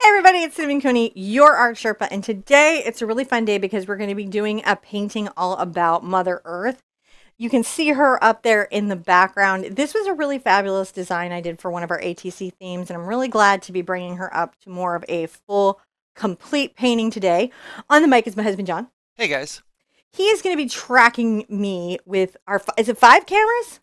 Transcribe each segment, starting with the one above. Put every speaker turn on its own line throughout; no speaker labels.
Hey everybody, it's Cinnamon Coney, your art Sherpa, and today it's a really fun day because we're going to be doing a painting all about Mother Earth. You can see her up there in the background. This was a really fabulous design I did for one of our ATC themes, and I'm really glad to be bringing her up to more of a full, complete painting today. On the mic is my husband, John.
Hey guys.
He is going to be tracking me with our, is it 5 cameras?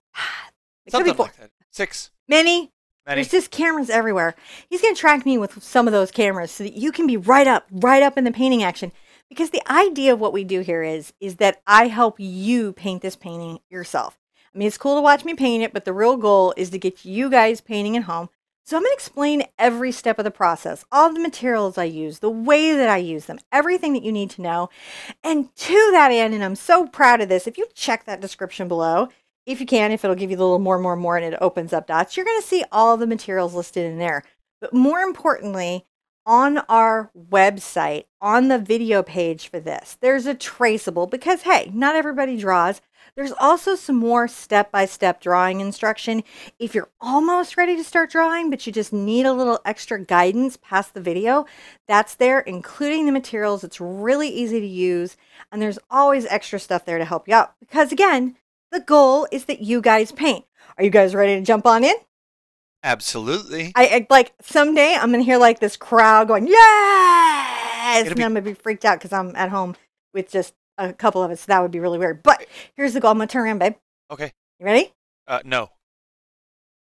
It could be
Something
4.
like that. Six.
Many?
Many.
There's just cameras everywhere. He's going to track me with some of those cameras so that you can be right up in the painting action. Because the idea of what we do here is that I help you paint this painting yourself. I mean, it's cool to watch me paint it, but the real goal is to get you guys painting at home. So I'm going to explain every step of the process, all the materials I use, the way that I use them, everything that you need to know. And to that end, and I'm so proud of this, if you check that description below, if you can, if it'll give you the little more, and it opens up dots, you're going to see all the materials listed in there. But more importantly, on our website, on the video page for this, there's a traceable because, hey, not everybody draws. There's also some more step-by-step drawing instruction. If you're almost ready to start drawing, but you just need a little extra guidance past the video, that's there, including the materials. It's really easy to use, and there's always extra stuff there to help you out. Because again, the goal is that you guys paint. Are you guys ready to jump on in?
Absolutely.
I like someday I'm gonna hear like this crowd going, yes! And I'm gonna be freaked out because I'm at home with just a couple of us. So that would be really weird. But here's the goal. I'm gonna turn around, babe.
Okay.
You ready?
No.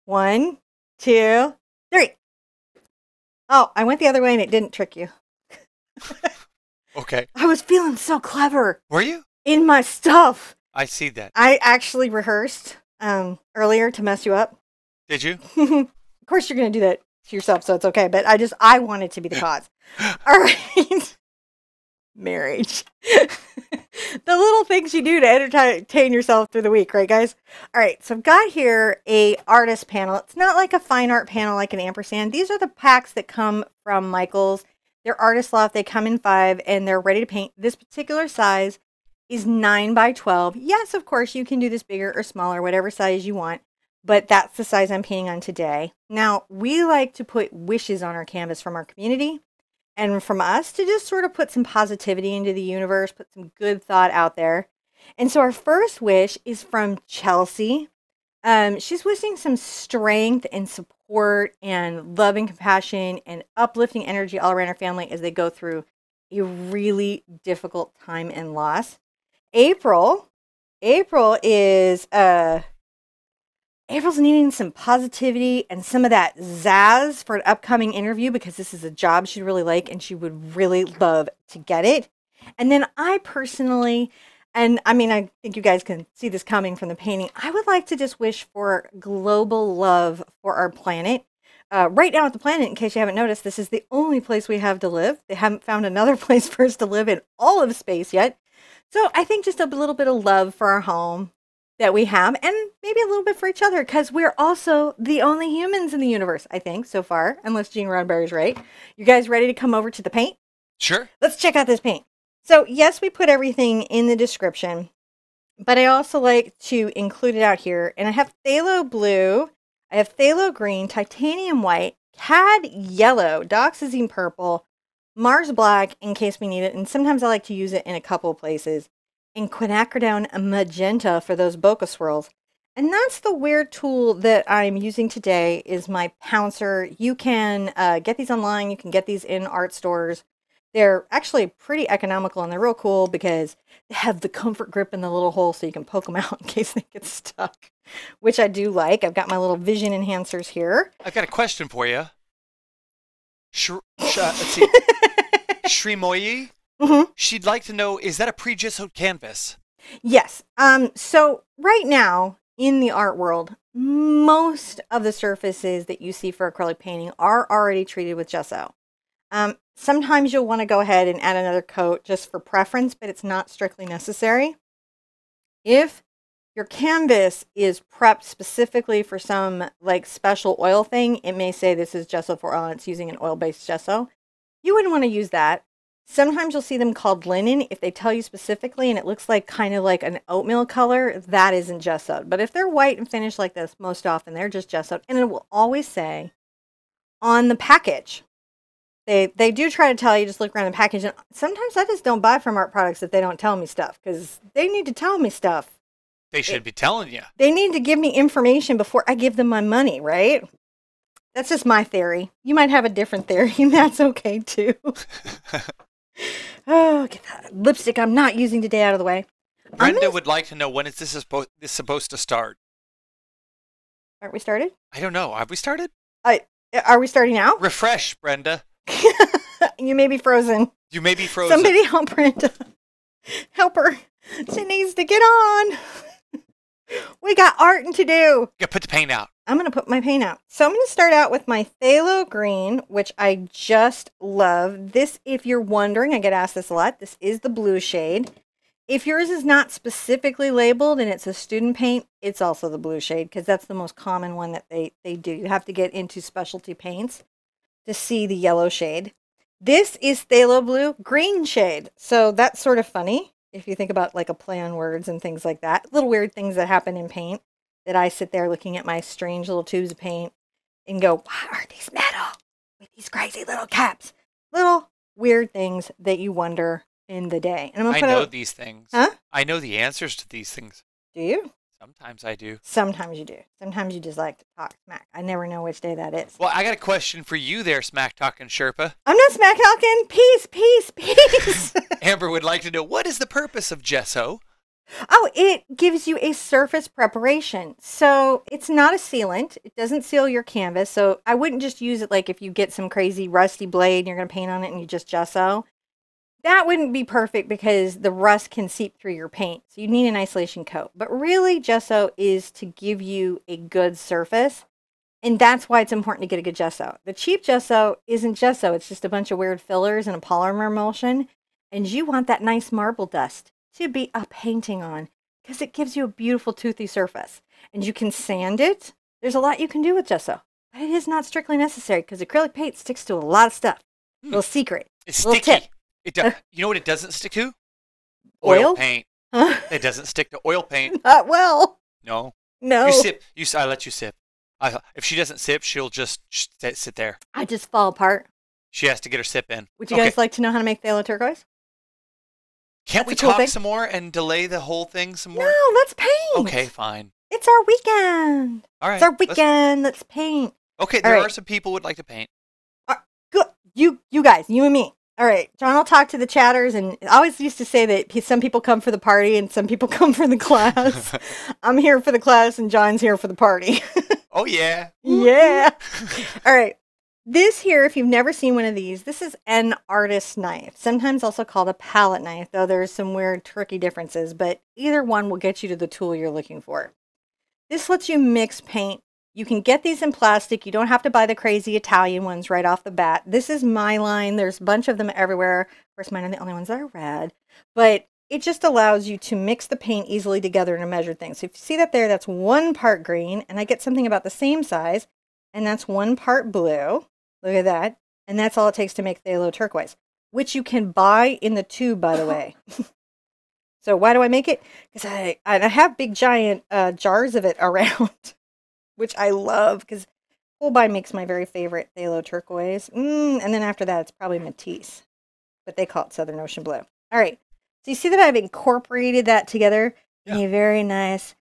1, 2, 3. Oh, I went the other way and it didn't trick you.
Okay.
I was feeling so clever.
Were you?
In my stuff.
I see that.
I actually rehearsed earlier to mess you up.
Did you?
Of course you're going to do that to yourself, so it's okay. But I wanted to be the cause. All right. Marriage. The little things you do to entertain yourself through the week, right, guys? All right. So I've got here a artist panel. It's not like a fine art panel like an ampersand. These are the packs that come from Michael's. They're Artist Loft. They come in 5, and they're ready to paint. This particular size is 9 by 12. Yes, of course, you can do this bigger or smaller, whatever size you want. But that's the size I'm painting on today. Now, we like to put wishes on our canvas from our community and from us to just sort of put some positivity into the universe, put some good thought out there. And so our first wish is from Chelsea. She's wishing some strength and support and love and compassion and uplifting energy all around her family as they go through a really difficult time and loss. April is April's needing some positivity and some of that zazz for an upcoming interview because this is a job she'd really like and she would really love to get it. And then I personally, and I mean, I think you guys can see this coming from the painting, I would like to just wish for global love for our planet. Right now at the planet, in case you haven't noticed, this is the only place we have to live. They haven't found another place for us to live in all of space yet. So I think just a little bit of love for our home that we have, and maybe a little bit for each other, because we're also the only humans in the universe, I think, so far, unless Gene Roddenberry's right. You guys ready to come over to the paint?
Sure.
Let's check out this paint. So, yes, we put everything in the description, but I also like to include it out here, and I have phthalo blue, I have phthalo green, titanium white, cad yellow, dioxazine purple, Mars black in case we need it, and sometimes I like to use it in a couple of places, and quinacridone magenta for those bokeh swirls. And that's the weird tool that I'm using today is my pouncer. You can get these online. You can get these in art stores. They're actually pretty economical and they're real cool because they have the comfort grip in the little hole so you can poke them out in case they get stuck, which I do like. I've got my little vision enhancers here.
I've got a question for you. Let's see. Shrimoyi?
Mm-hmm.
She'd like to know, is that a pre-gessoed canvas?
Yes. So right now in the art world, most of the surfaces that you see for acrylic painting are already treated with gesso. Sometimes you'll want to go ahead and add another coat just for preference, but it's not strictly necessary. If your canvas is prepped specifically for some like special oil thing, it may say this is gesso for oil and it's using an oil-based gesso. You wouldn't want to use that. Sometimes you'll see them called linen. If they tell you specifically and it looks like kind of like an oatmeal color, that isn't gessoed. But if they're white and finished like this, most often they're just gessoed. And it will always say on the package, They do try to tell you, just look around the package. And sometimes I just don't buy from art products if they don't tell me stuff, because they need to tell me stuff.
They should be telling you.
They need to give me information before I give them my money, right? That's just my theory. You might have a different theory, and that's okay too. Oh, get that lipstick I'm not using today out of the way.
Brenda would like to know, when is this supposed to start?
Aren't we started?
I don't know. Have we started?
Are we starting now?
Refresh, Brenda.
You may be frozen.
You may be frozen.
Somebody help Brenda. Help her. She needs to get on. We got art to do.
Yeah, put the paint out.
I'm going to put my paint out. So I'm going to start out with my phthalo green, which I just love. This, if you're wondering, I get asked this a lot. This is the blue shade. If yours is not specifically labeled and it's a student paint, it's also the blue shade, because that's the most common one that they do. You have to get into specialty paints to see the yellow shade. This is phthalo blue green shade. So that's sort of funny if you think about like a play on words and things like that. Little weird things that happen in paint that I sit there looking at my strange little tubes of paint and go, why are these metal with these crazy little caps? Little weird things that you wonder in the day. And
I know these things.
Huh?
I know the answers to these things.
Do you?
Sometimes I do.
Sometimes you do. Sometimes you just like to talk smack. I never know which day that is.
Well, I got a question for you there, Smack Talking Sherpa.
I'm not smack talking. Peace, peace, peace.
Amber would like to know, what is the purpose of gesso?
Oh, it gives you a surface preparation. So it's not a sealant. It doesn't seal your canvas. So I wouldn't just use it like if you get some crazy rusty blade and you're going to paint on it and you just gesso. That wouldn't be perfect because the rust can seep through your paint. So you need an isolation coat. But really, gesso is to give you a good surface. And that's why it's important to get a good gesso. The cheap gesso isn't gesso. It's just a bunch of weird fillers and a polymer emulsion. And you want that nice marble dust to be a painting on, because it gives you a beautiful toothy surface. And you can sand it. There's a lot you can do with gesso. But it is not strictly necessary, because acrylic paint sticks to a lot of stuff. Little secret.
It's
little
sticky.
tip.
You know what it doesn't stick to?
Oil
paint.
Huh?
It doesn't stick to oil paint.
Not well.
No.
No.
You sip. I let you sip. If she doesn't sip, she'll just sit there.
I just fall apart.
She has to get her sip in.
Would you guys like to know how to make phthalo turquoise?
Can't we talk some more and delay the whole thing some more?
No, let's paint.
Okay, fine.
It's our weekend.
All right.
It's our weekend. Let's paint.
Okay, there are some people who would like to paint.
Good. You guys, you and me. All right. John will talk to the chatters, and I always used to say that some people come for the party and some people come for the class. I'm here for the class and John's here for the party.
Oh, yeah.
Yeah. All right. This here, if you've never seen one of these, this is an artist knife, sometimes also called a palette knife, though there's some weird, tricky differences, but either one will get you to the tool you're looking for. This lets you mix paint. You can get these in plastic. You don't have to buy the crazy Italian ones right off the bat. This is my line. There's a bunch of them everywhere. Of course, mine are the only ones that are red, but it just allows you to mix the paint easily together in a measured thing. So if you see that there, that's 1 part green, and I get something about the same size, and that's 1 part blue. Look at that. And that's all it takes to make phthalo turquoise, which you can buy in the tube, by the way. So why do I make it? Because I have big, giant jars of it around, which I love, because Holbein makes my very favorite phthalo turquoise. And then after that, it's probably Matisse, but they call it Southern Ocean Blue. All right. So you see that I've incorporated that together in a very nice,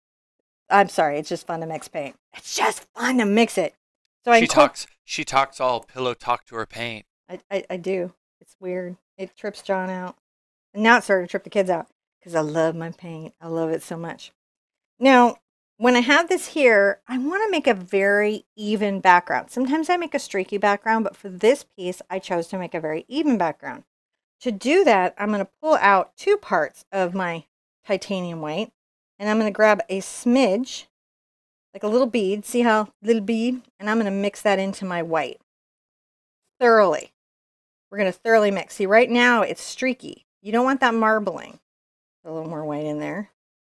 I'm sorry, it's just fun to mix paint. It's just fun to mix it. So
she talks all pillow talk to her paint.
I do. It's weird. It trips John out. And now it's starting to trip the kids out because I love my paint. I love it so much. Now, when I have this here, I want to make a very even background. Sometimes I make a streaky background, but for this piece, I chose to make a very even background. To do that, I'm going to pull out 2 parts of my titanium white, and I'm going to grab a smidge, like a little bead. See how little bead? And I'm going to mix that into my white thoroughly. We're going to thoroughly mix. See, right now it's streaky. You don't want that marbling. A little more white in there.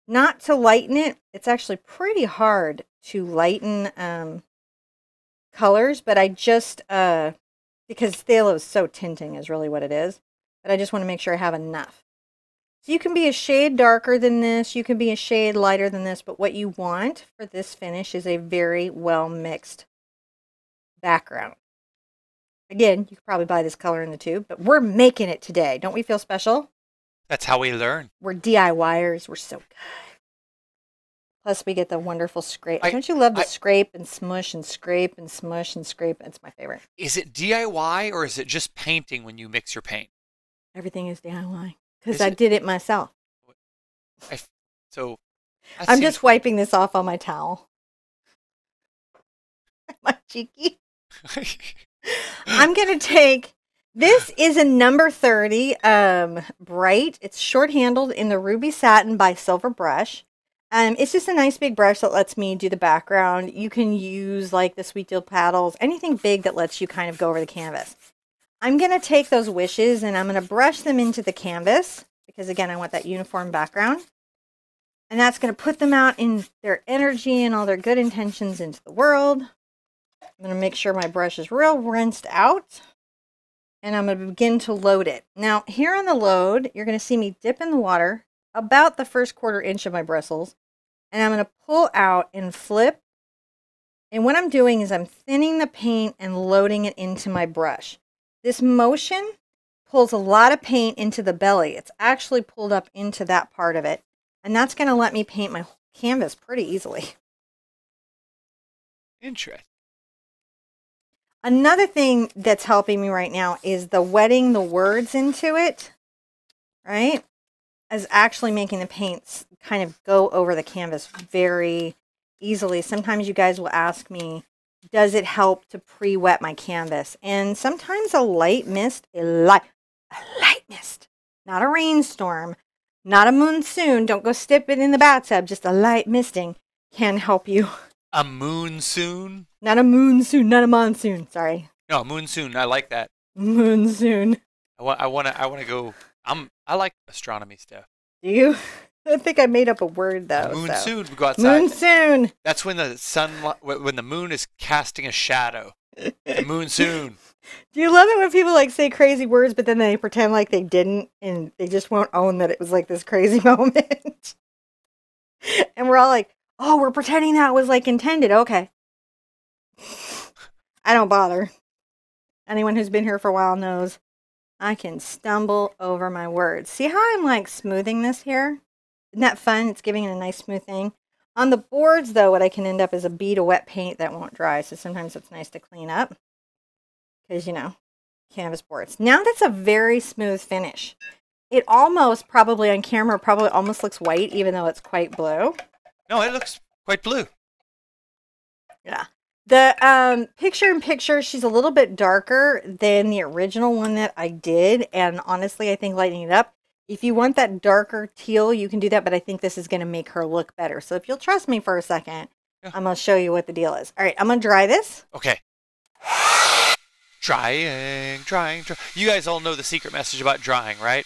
Not to lighten it. It's actually pretty hard to lighten colors, but I just, because phthalo is so tinting is really what it is. But I just want to make sure I have enough. So you can be a shade darker than this. You can be a shade lighter than this. But what you want for this finish is a very well mixed background. Again, you could probably buy this color in the tube, but we're making it today. Don't we feel special?
That's how we learn.
We're DIYers. We're so good. Plus, we get the wonderful scrape. Don't you love the scrape and smush and scrape and smush and scrape? It's my favorite.
Is it DIY or is it just painting when you mix your paint?
Everything is DIY because I did it myself.
I'm
just wiping this off on my towel. My cheeky. I'm going to take, this is a number 30 bright. It's short-handled in the Ruby Satin by Silver Brush. It's just a nice big brush that lets me do the background. You can use like the Sweet Deal paddles, anything big that lets you kind of go over the canvas. I'm going to take those wishes and I'm going to brush them into the canvas because, again, I want that uniform background. And that's going to put them out in their energy and all their good intentions into the world. I'm going to make sure my brush is real rinsed out. And I'm going to begin to load it. Now, here on the load, you're going to see me dip in the water about the first 1/4 inch of my bristles. And I'm going to pull out and flip. And what I'm doing is I'm thinning the paint and loading it into my brush. This motion pulls a lot of paint into the belly. It's actually pulled up into that part of it. And that's going to let me paint my whole canvas pretty easily.
Interesting.
Another thing that's helping me right now is the wetting the words into it, right? Is actually making the paints kind of go over the canvas very easily. Sometimes you guys will ask me, does it help to pre-wet my canvas? And sometimes a light mist, not a rainstorm, not a monsoon, don't go step it in the bathtub, just a light misting can help you.
A moonsoon?
Not a moonsoon, not a monsoon, sorry.
No, moonsoon, I like that.
Moonsoon.
I want to go, I like astronomy stuff.
Do you? I think I made up a word though.
Moonsoon, we go outside.
Moonsoon.
That's when when the moon is casting a shadow. The moonsoon.
Do you love it when people like say crazy words, but then they pretend like they didn't, and they just won't own that it was like this crazy moment? And we're all like, "Oh, we're pretending that was like intended." Okay. I don't bother. Anyone who's been here for a while knows I can stumble over my words. See how I'm like smoothing this here? Isn't that fun? It's giving it a nice smooth thing. On the boards, though, what I can end up is a bead of wet paint that won't dry. So sometimes it's nice to clean up. Because, you know, canvas boards. Now that's a very smooth finish. It almost, probably on camera, probably almost looks white, even though it's quite blue.
No, it looks quite blue.
Yeah. The picture-in-picture, she's a little bit darker than the original one that I did. And honestly, I think lighting it up, if you want that darker teal, you can do that. But I think this is going to make her look better. So if you'll trust me for a second, yeah, I'm going to show you what the deal is. All right, I'm going to dry this.
Okay. Drying. You guys all know the secret message about drying, right?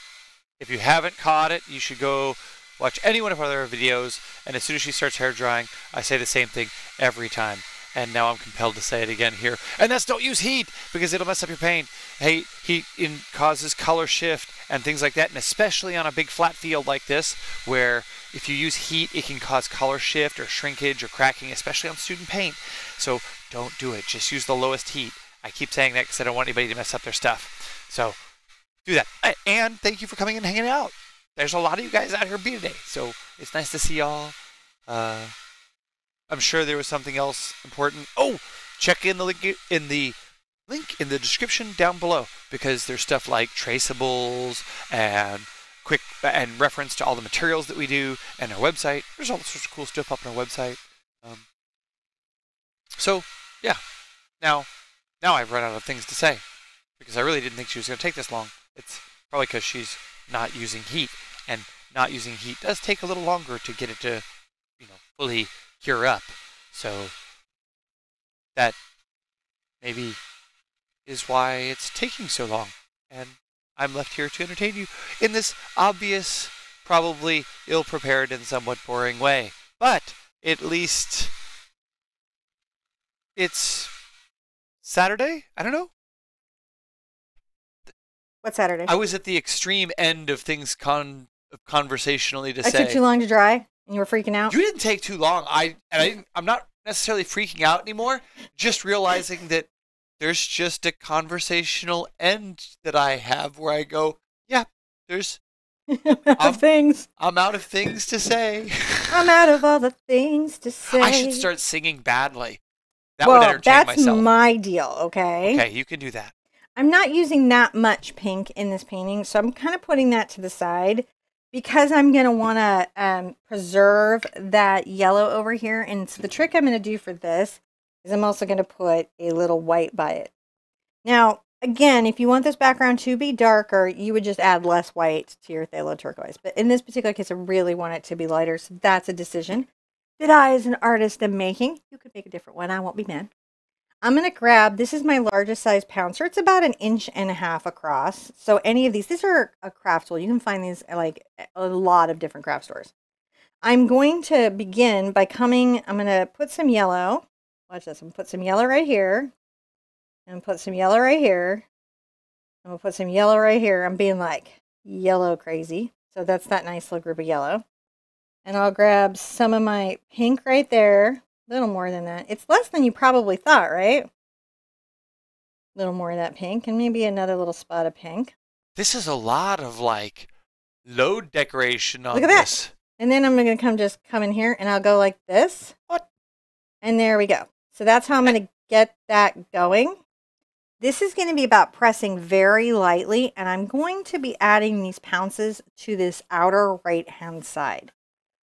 If you haven't caught it, you should go watch any one of our other videos. And as soon as she starts hair drying, I say the same thing every time. And now I'm compelled to say it again here. And that's don't use heat because it'll mess up your paint. Hey, heat causes color shift and things like that. And especially on a big flat field like this, where if you use heat, it can cause color shift or shrinkage or cracking, especially on student paint. So don't do it. Just use the lowest heat. I keep saying that because I don't want anybody to mess up their stuff. So do that. And thank you for coming and hanging out. There's a lot of you guys out here today. So it's nice to see y'all. I'm sure there was something else important. Oh, check in the link in the description down below because there's stuff like traceables and reference to all the materials that we do and our website. There's all sorts of cool stuff up on our website. So yeah, now I've run out of things to say because I really didn't think she was going to take this long. It's probably because she's not using heat, and not using heat does take a little longer to get it to, fully cure up. So that maybe is why it's taking so long. And I'm left here to entertain you in this obvious, probably ill-prepared and somewhat boring way. But at least it's Saturday? I don't know.
What Saturday?
I was at the extreme end of things conversationally to say.
I took too long to dry and you were freaking out?
You didn't take too long. I'm not necessarily freaking out anymore, just realizing that there's just a conversational end that I have where I go, yeah, there's
I'm out of things.
I'm out of things to say.
I'm out of all the things to say.
I should start singing badly. That would
Well,
entertain
that's
myself.
my deal, okay?
Okay, you can do that.
I'm not using that much pink in this painting, so I'm kind of putting that to the side because I'm going to want to preserve that yellow over here. And so the trick I'm going to do for this is I'm also going to put a little white by it. Now, again, if you want this background to be darker, you would just add less white to your phthalo turquoise. But in this particular case, I really want it to be lighter, so that's a decision that I, as an artist, am making. You could make a different one. I won't be mad. I'm going to grab, this is my largest size pouncer. It's about 1.5 inches across. So any of these are a craft tool. You can find these at like a lot of different craft stores. I'm going to begin by I'm going to put some yellow. Watch this. I'm going to put some yellow right here. And put some yellow right here. I'm going to put some yellow right here. I'm being like yellow crazy. So that's that nice little group of yellow. And I'll grab some of my pink right there. A little more than that. It's less than you probably thought, right? A little more of that pink and maybe another little spot of pink.
This is a lot of like load decoration on
Look at
this.
That. And then I'm going to come in here and I'll go like this.
What?
And there we go. So that's how I'm going to get that going. This is going to be about pressing very lightly, and I'm going to be adding these pounces to this outer right-hand side.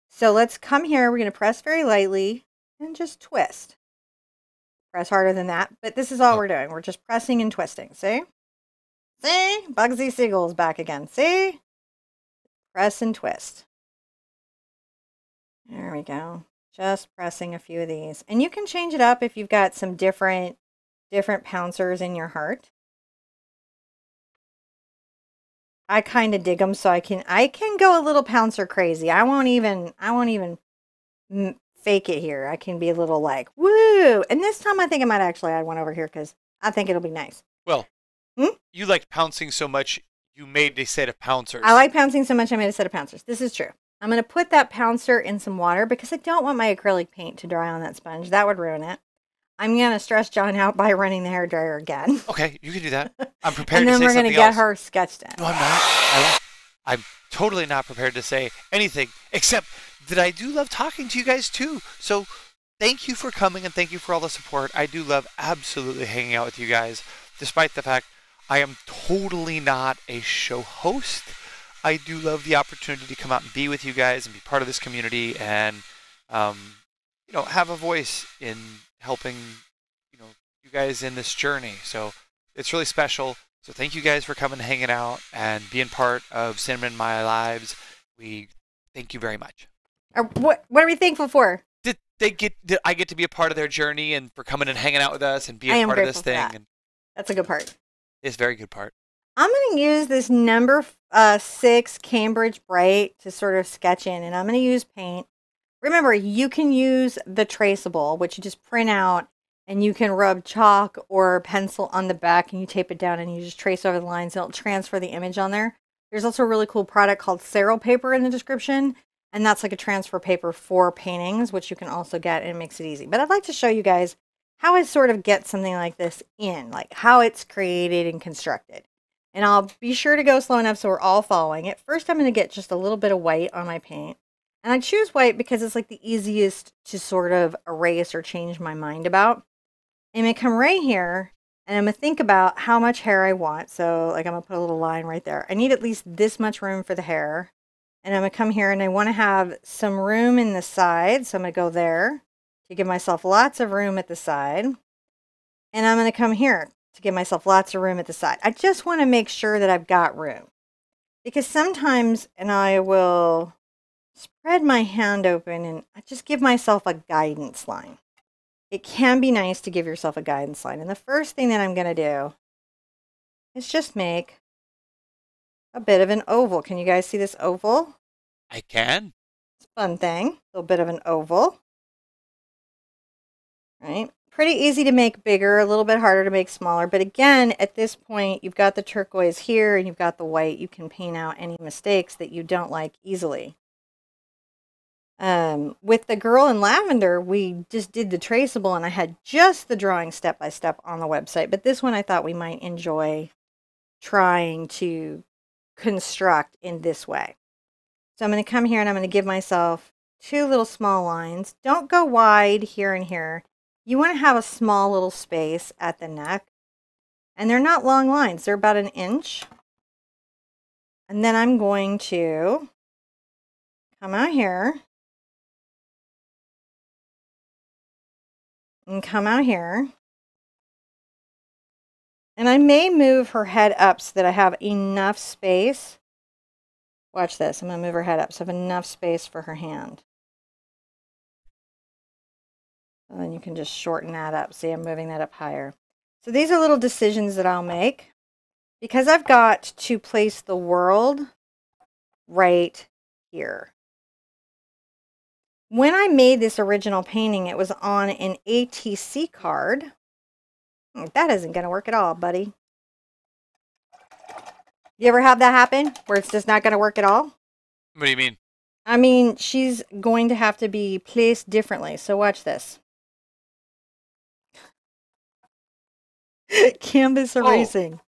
So let's come here. We're going to press very lightly and just twist. Press harder than that, but this is all we're doing. We're just pressing and twisting. See? See? Bugsy Siegel's back again. See? Press and twist. There we go. Just pressing a few of these. And you can change it up if you've got some different pouncers in your heart. I kind of dig them, so I can go a little pouncer crazy. I won't even fake it here. I can be a little like, woo! And this time I think I might actually add one over here because I think it'll be nice.
Well, you liked pouncing so much, you made a set of pouncers.
I like pouncing so much, I made a set of pouncers. This is true. I'm going to put that pouncer in some water because I don't want my acrylic paint to dry on that sponge. That would ruin it. I'm going to stress John out by running the hairdryer again.
Okay, you can do that. I'm prepared
and
to say something else.
then we're going to get her sketched in.
No, I'm not. I'm totally not prepared to say anything except that I do love talking to you guys too. So thank you for coming and thank you for all the support. I do love absolutely hanging out with you guys, despite the fact I am totally not a show host. I do love the opportunity to come out and be with you guys and be part of this community and, have a voice in helping, you guys in this journey. So it's really special. So thank you guys for coming and hanging out and being part of Cinnamon My Lives. We thank you very much.
What are we thankful for?
Did I get to be a part of their journey and for coming and hanging out with us and being part of this thing? And
that's a good part.
It's a very good part.
I'm going to use this number 6 Cambridge Bright to sort of sketch in, and I'm going to use paint. Remember, you can use the Traceable, which you just print out, and you can rub chalk or pencil on the back, and you tape it down, and you just trace over the lines, and it'll transfer the image on there. There's also a really cool product called Ceril paper in the description, and that's like a transfer paper for paintings, which you can also get, and it makes it easy. But I'd like to show you guys how I sort of get something like this in, like how it's created and constructed. And I'll be sure to go slow enough so we're all following it. First, I'm going to get just a little bit of white on my paint. And I choose white because it's like the easiest to sort of erase or change my mind about. I'm going to come right here and I'm going to think about how much hair I want. So like I'm going to put a little line right there. I need at least this much room for the hair. And I'm going to come here and I want to have some room in the side. So I'm going to go there to give myself lots of room at the side. And I'm going to come here to give myself lots of room at the side. I just want to make sure that I've got room. Because sometimes, and I will spread my hand open and I just give myself a guidance line. It can be nice to give yourself a guidance line. And the first thing that I'm going to do is just make a bit of an oval. Can you guys see this oval?
I can.
It's a fun thing. A little bit of an oval. Right? Pretty easy to make bigger, a little bit harder to make smaller. But again, at this point, you've got the turquoise here and you've got the white. You can paint out any mistakes that you don't like easily. With the girl in lavender, we just did the traceable, and I had just the drawing step by step on the website. But this one I thought we might enjoy trying to construct in this way. So I'm going to come here and I'm going to give myself 2 little small lines. Don't go wide here and here. You want to have a small little space at the neck. And they're not long lines. They're about 1 inch. And then I'm going to come out here and come out here. And I may move her head up so that I have enough space. Watch this. I'm going to move her head up so I have enough space for her hand. And then you can just shorten that up. See, I'm moving that up higher. So these are little decisions that I'll make because I've got to place the world right here. When I made this original painting, it was on an ATC card. That isn't going to work at all, buddy. You ever have that happen where it's just not going to work at all?
What do you mean?
I mean, she's going to have to be placed differently. So watch this. Canvas erasing.
Oh,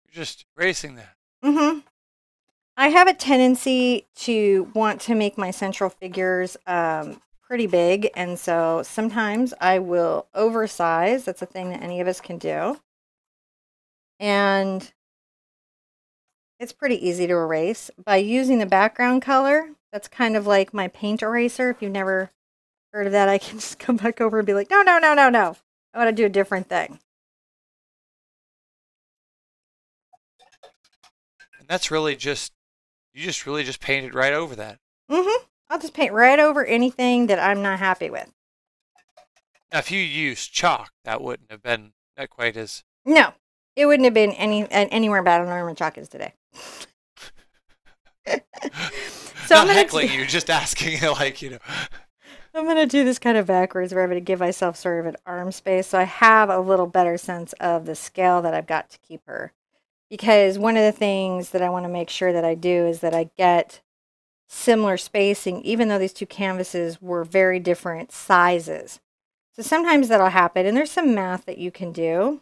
you're just erasing that.
Mm-hmm. I have a tendency to want to make my central figures pretty big, and so sometimes I will oversize. That's a thing that any of us can do. And it's pretty easy to erase. By using the background color, that's kind of like my paint eraser. If you've never heard of that, I can just come back over and be like, no, no, no, no, no. I want to do a different thing.
And that's really just, you just really just painted right over that.
Mm-hmm. I'll just paint right over anything that I'm not happy with.
Now, if you used chalk, that wouldn't have been not quite as...
No, it wouldn't have been anywhere bad on where chalk is today. So
not heckling you, just asking, like, you know.
I'm going to do this kind of backwards where I'm going to give myself sort of an arm space so I have a little better sense of the scale that I've got to keep her. Because one of the things that I want to make sure that I do is that I get similar spacing, even though these 2 canvases were very different sizes. So sometimes that'll happen, and there's some math that you can do.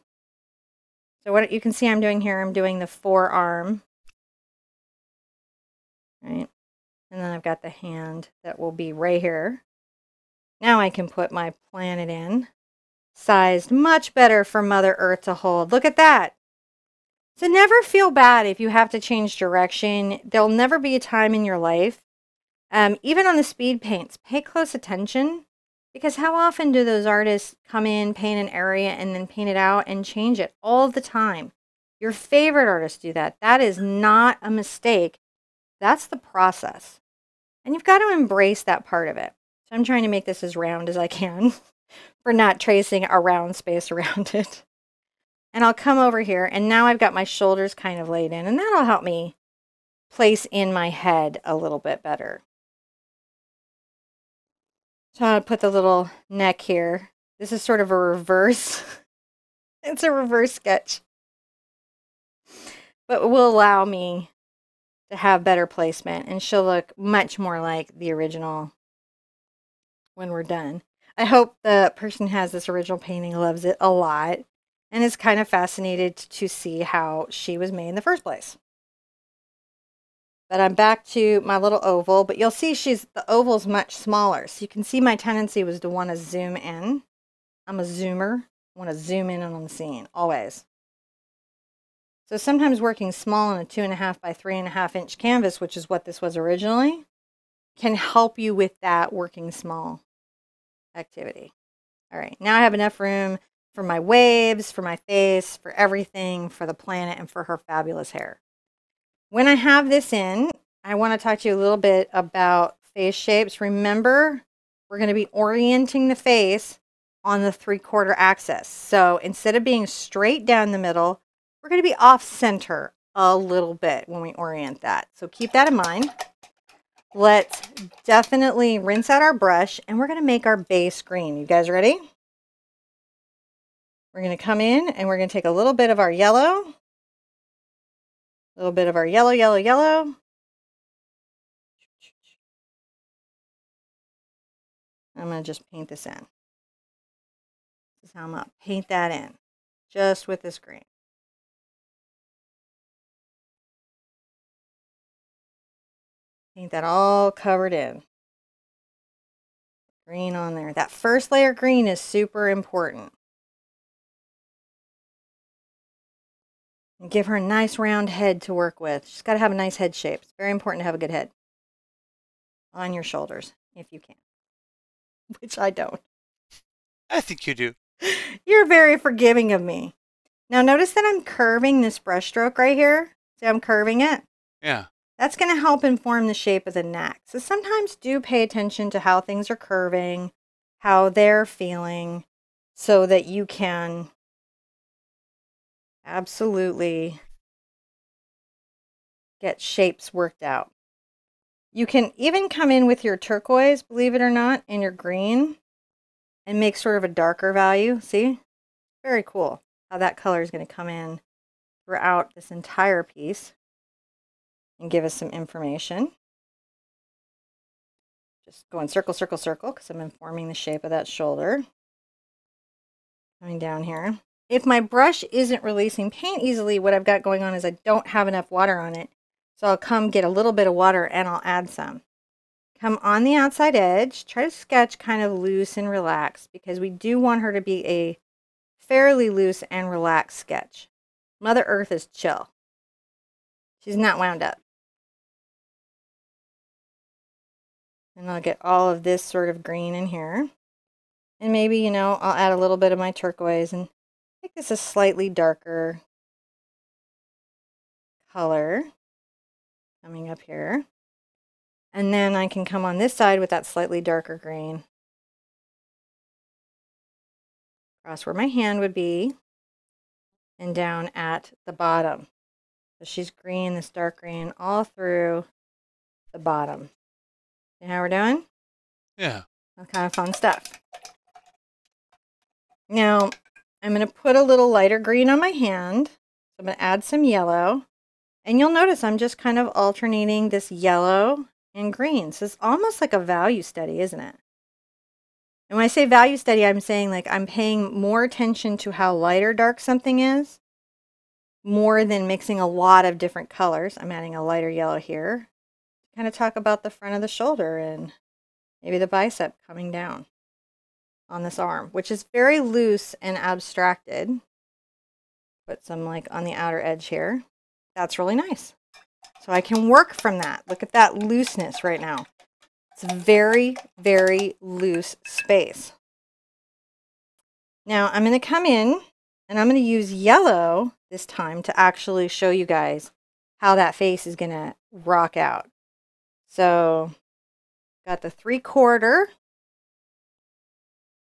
So what you can see I'm doing here, I'm doing the forearm. Right? And then I've got the hand that will be right here. Now I can put my planet in. Sized much better for Mother Earth to hold. Look at that. So never feel bad if you have to change direction. There'll never be a time in your life. Even on the speed paints, pay close attention. Because how often do those artists come in, paint an area, and then paint it out and change it all the time? Your favorite artists do that. That is not a mistake. That's the process. And you've got to embrace that part of it. So I'm trying to make this as round as I can for not tracing a round space around it. And I'll come over here, and now I've got my shoulders kind of laid in, and that'll help me place in my head a little bit better. So I'll put the little neck here. This is sort of a reverse. It's a reverse sketch. But it will allow me to have better placement, and she'll look much more like the original when we're done. I hope the person who has this original painting loves it a lot and is kind of fascinated to see how she was made in the first place. But I'm back to my little oval, but you'll see the oval's much smaller. So you can see my tendency was to want to zoom in. I'm a zoomer. I want to zoom in on the scene, always. So sometimes working small on a 2.5 by 3.5 inch canvas, which is what this was originally, can help you with that working small activity. All right, now I have enough room for my waves, for my face, for everything, for the planet, and for her fabulous hair. When I have this in, I want to talk to you a little bit about face shapes. Remember, we're going to be orienting the face on the 3/4 axis. So instead of being straight down the middle, we're going to be off center a little bit when we orient that. So keep that in mind. Let's definitely rinse out our brush, and we're going to make our base green. You guys ready? We're going to come in and we're going to take a little bit of our yellow, a little bit of our yellow, yellow, yellow, I'm going to just paint this in. This is how I'm going to paint that in, just with this green. Paint that all covered in. Green on there. That first layer green is super important. And give her a nice round head to work with. She's got to have a nice head shape. It's very important to have a good head on your shoulders, if you can. Which I don't.
I think you do.
You're very forgiving of me. Now notice that I'm curving this brush stroke right here. See, I'm curving it.
Yeah.
That's going to help inform the shape of the neck. So sometimes do pay attention to how things are curving, how they're feeling, so that you can absolutely get shapes worked out. You can even come in with your turquoise, believe it or not, and your green and make sort of a darker value. See? Very cool how that color is going to come in throughout this entire piece and give us some information. Just going circle, circle, circle, because I'm informing the shape of that shoulder. Coming down here. If my brush isn't releasing paint easily, what I've got going on is I don't have enough water on it. So I'll come get a little bit of water and I'll add some. Come on the outside edge. Try to sketch kind of loose and relaxed, because we do want her to be a fairly loose and relaxed sketch. Mother Earth is chill. She's not wound up. And I'll get all of this sort of green in here. And maybe, you know, I'll add a little bit of my turquoise and make this a slightly darker color coming up here. And then I can come on this side with that slightly darker green. Across where my hand would be. And down at the bottom. So she's green, this dark green, all through the bottom. See how we're doing?
Yeah.
That's kind of fun stuff. Now, I'm going to put a little lighter green on my hand. So I'm going to add some yellow. And you'll notice I'm just kind of alternating this yellow and green. So it's almost like a value study, isn't it? And when I say value study, I'm saying like I'm paying more attention to how light or dark something is, more than mixing a lot of different colors. I'm adding a lighter yellow here. Kind of talk about the front of the shoulder and maybe the bicep coming down on this arm, which is very loose and abstracted. Put some like on the outer edge here. That's really nice. So I can work from that. Look at that looseness right now. It's a very, very loose space. Now I'm going to come in and I'm going to use yellow this time to actually show you guys how that face is going to rock out. So got the 3/4.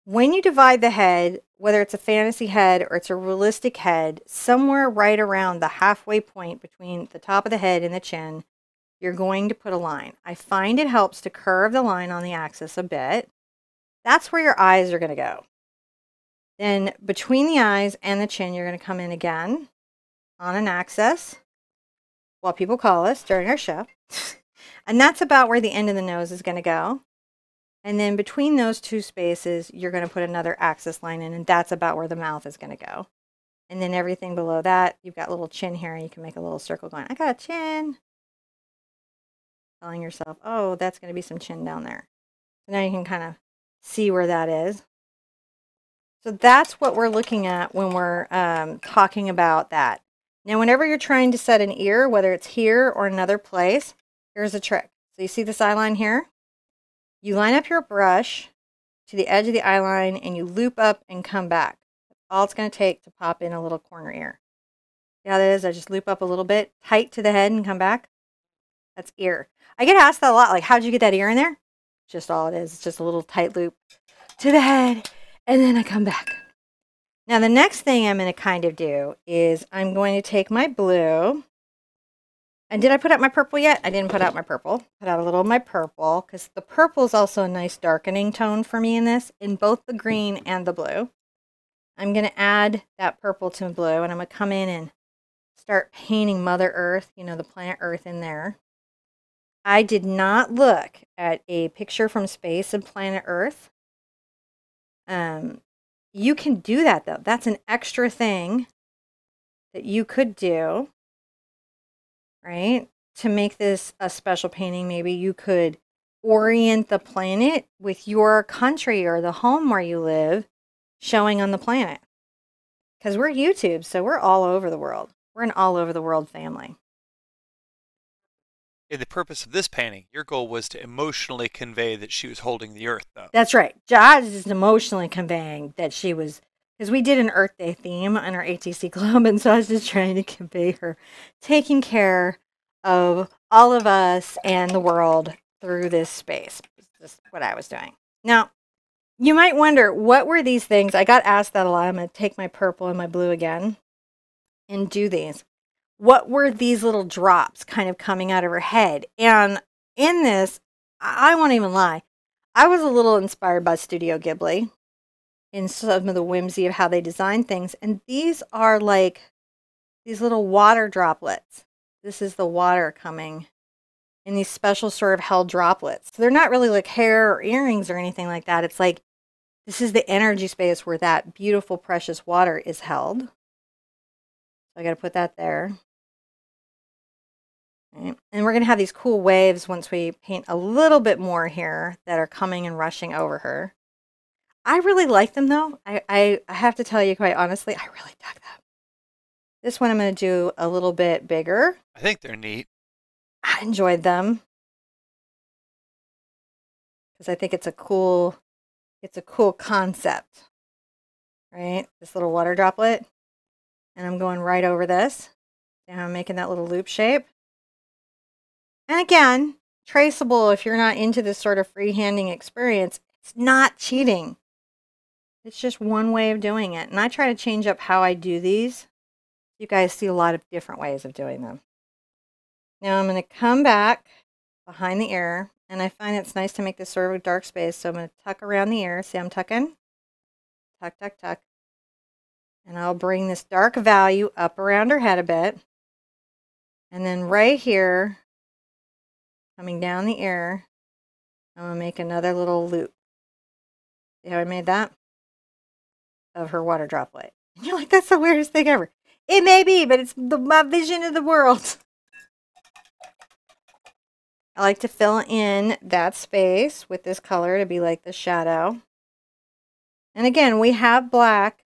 When you divide the head, whether it's a fantasy head or it's a realistic head, somewhere right around the halfway point between the top of the head and the chin, you're going to put a line. I find it helps to curve the line on the axis a bit. That's where your eyes are going to go. Then between the eyes and the chin, you're going to come in again on an axis, what people call us during our show. And that's about where the end of the nose is going to go. And then between those two spaces, you're going to put another axis line in, and that's about where the mouth is going to go. And then everything below that, you've got a little chin here, and you can make a little circle going, I got a chin. Telling yourself, oh, that's going to be some chin down there. So now you can kind of see where that is. So that's what we're looking at when we're talking about that. Now, whenever you're trying to set an ear, whether it's here or another place, here's a trick. So you see this eye line here? You line up your brush to the edge of the eye line and you loop up and come back. That's all it's going to take to pop in a little corner ear. See how that is? I just loop up a little bit, tight to the head and come back. That's ear. I get asked that a lot, like, how'd you get that ear in there? Just all it is. It's just a little tight loop to the head, and then I come back. Now, the next thing I'm going to kind of do is I'm going to take my blue. And did I put out my purple yet? I didn't put out my purple. Put out a little of my purple, because the purple is also a nice darkening tone for me in this, in both the green and the blue. I'm going to add that purple to blue, and I'm going to come in and start painting Mother Earth, you know, the planet Earth in there. I did not look at a picture from space of planet Earth You can do that though. That's an extra thing that you could do, right? To make this a special painting, maybe you could orient the planet with your country or the home where you live showing on the planet. Because we're YouTube, so we're all over the world. We're an all over the world family.
In the purpose of this painting, your goal was to emotionally convey that she was holding the earth, though.
That's right. Josh is emotionally conveying that she was, because we did an Earth Day theme on our ATC club, and so I was just trying to convey her taking care of all of us and the world through this space. That's what I was doing. Now, you might wonder, what were these things? I got asked that a lot. I'm going to take my purple and my blue again and do these. What were these little drops kind of coming out of her head? And in this, I won't even lie, I was a little inspired by Studio Ghibli in some of the whimsy of how they design things. And these are like these little water droplets. This is the water coming in these special sort of held droplets. So they're not really like hair or earrings or anything like that. It's like this is the energy space where that beautiful, precious water is held. So I got to put that there. Right. And we're going to have these cool waves once we paint a little bit more here that are coming and rushing over her. I really like them though. I have to tell you quite honestly, I really dug them. This one I'm going to do a little bit bigger.
I think they're neat.
I enjoyed them because I think it's a cool concept, right? This little water droplet, and I'm going right over this, and I'm making that little loop shape. And again, traceable. If you're not into this sort of freehanding experience, it's not cheating. It's just one way of doing it, and I try to change up how I do these. You guys see a lot of different ways of doing them. Now I'm going to come back behind the ear, and I find it's nice to make this sort of a dark space, so I'm going to tuck around the ear. See, I'm tucking? Tuck, tuck, tuck. And I'll bring this dark value up around her head a bit. And then right here, coming down the ear, I'm going to make another little loop. See how I made that? Of her water droplet. And you're like, that's the weirdest thing ever. It may be, but it's my vision of the world. I like to fill in that space with this color to be like the shadow. And again, we have black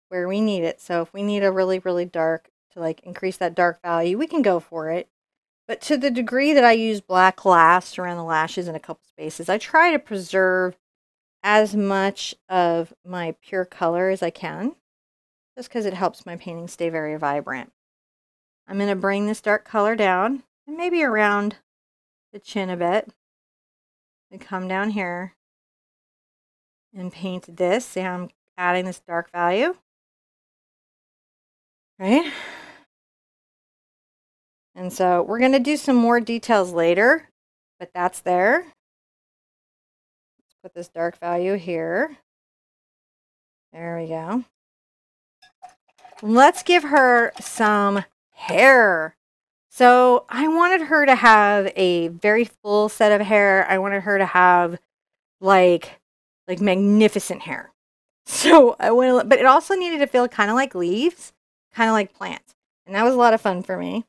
where we need it. So if we need a really, really dark to like increase that dark value, we can go for it. But to the degree that I use black last around the lashes in a couple spaces, I try to preserve as much of my pure color as I can, just because it helps my painting stay very vibrant. I'm going to bring this dark color down and maybe around the chin a bit, and come down here and paint this. See how I'm adding this dark value, right? And so we're going to do some more details later, but that's there. Let's put this dark value here. There we go. Let's give her some hair. So I wanted her to have a very full set of hair. I wanted her to have like magnificent hair. So I went, but it also needed to feel kind of like leaves, kind of like plants. And that was a lot of fun for me.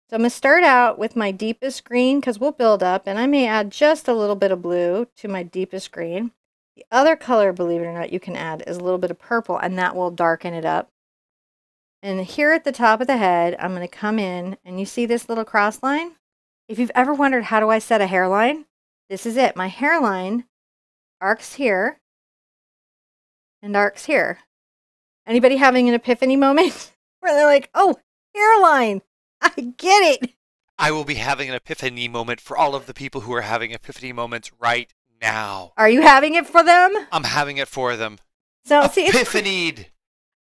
So I'm going to start out with my deepest green because we'll build up, and I may add just a little bit of blue to my deepest green. The other color, believe it or not, you can add is a little bit of purple, and that will darken it up. And here at the top of the head, I'm going to come in, and you see this little cross line? If you've ever wondered how do I set a hairline, this is it. My hairline arcs here and arcs here. Anybody having an epiphany moment where they're like, oh, hairline, I get it.
I will be having an epiphany moment for all of the people who are having epiphany moments right now.
Are you having it for them?
I'm having it for them.
So see,
epiphanied.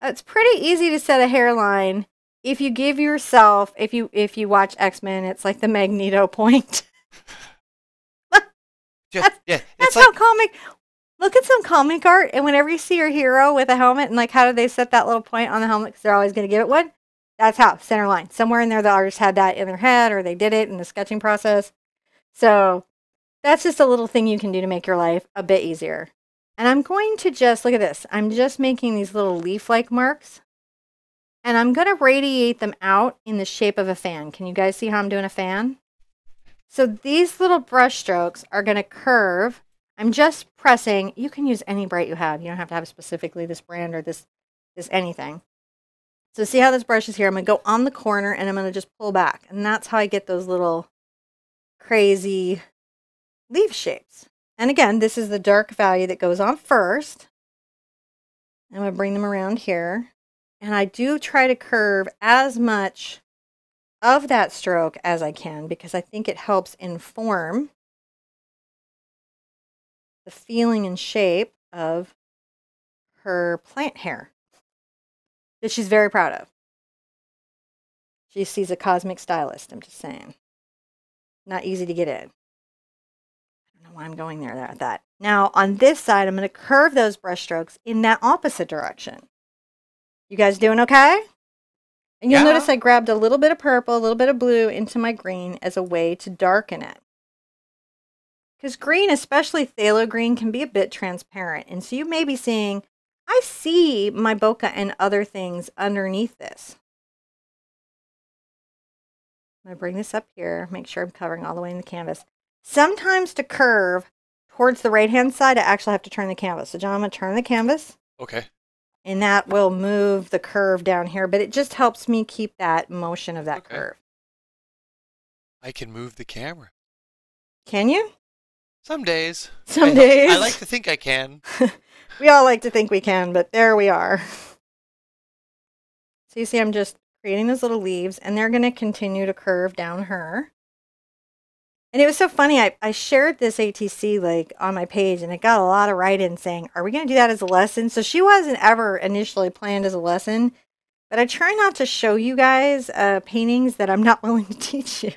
It's pretty easy to set a hairline if you give yourself, if you watch X-Men, it's like the Magneto point. That's how comic. Look at some comic art, and whenever you see your hero with a helmet, and like how do they set that little point on the helmet? Because they're always going to give it one. That's how, center line. Somewhere in there, the artist had that in their head, or they did it in the sketching process. So that's just a little thing you can do to make your life a bit easier. And I'm going to just, look at this. I'm just making these little leaf-like marks. And I'm going to radiate them out in the shape of a fan. Can you guys see how I'm doing a fan? So these little brush strokes are going to curve. I'm just pressing. You can use any bright you have. You don't have to have specifically this brand or this anything. So see how this brush is here? I'm going to go on the corner and I'm going to just pull back. And that's how I get those little crazy leaf shapes. And again, this is the dark value that goes on first. I'm going to bring them around here. And I do try to curve as much of that stroke as I can because I think it helps inform the feeling and shape of her plant hair that she's very proud of. She sees a cosmic stylist, I'm just saying. Not easy to get in. I don't know why I'm going there at that. Now, on this side, I'm going to curve those brush strokes in that opposite direction. You guys doing okay? And you'll notice I grabbed a little bit of purple, a little bit of blue into my green as a way to darken it. Because green, especially phthalo green, can be a bit transparent. And so you may be seeing, I see my bokeh and other things underneath this. I'm going to bring this up here, make sure I'm covering all the way in the canvas. Sometimes to curve towards the right-hand side, I actually have to turn the canvas. So John, I'm going to turn the canvas.
Okay.
And that will move the curve down here, but it just helps me keep that motion of that curve.
I can move the camera.
Can you?
Some days.
Some days.
I like to think I can.
We all like to think we can, but there we are. So you see I'm just creating those little leaves, and they're going to continue to curve down her. And it was so funny. I shared this ATC like on my page, and it got a lot of write-ins saying, are we going to do that as a lesson? So she wasn't ever initially planned as a lesson, but I try not to show you guys paintings that I'm not willing to teach you.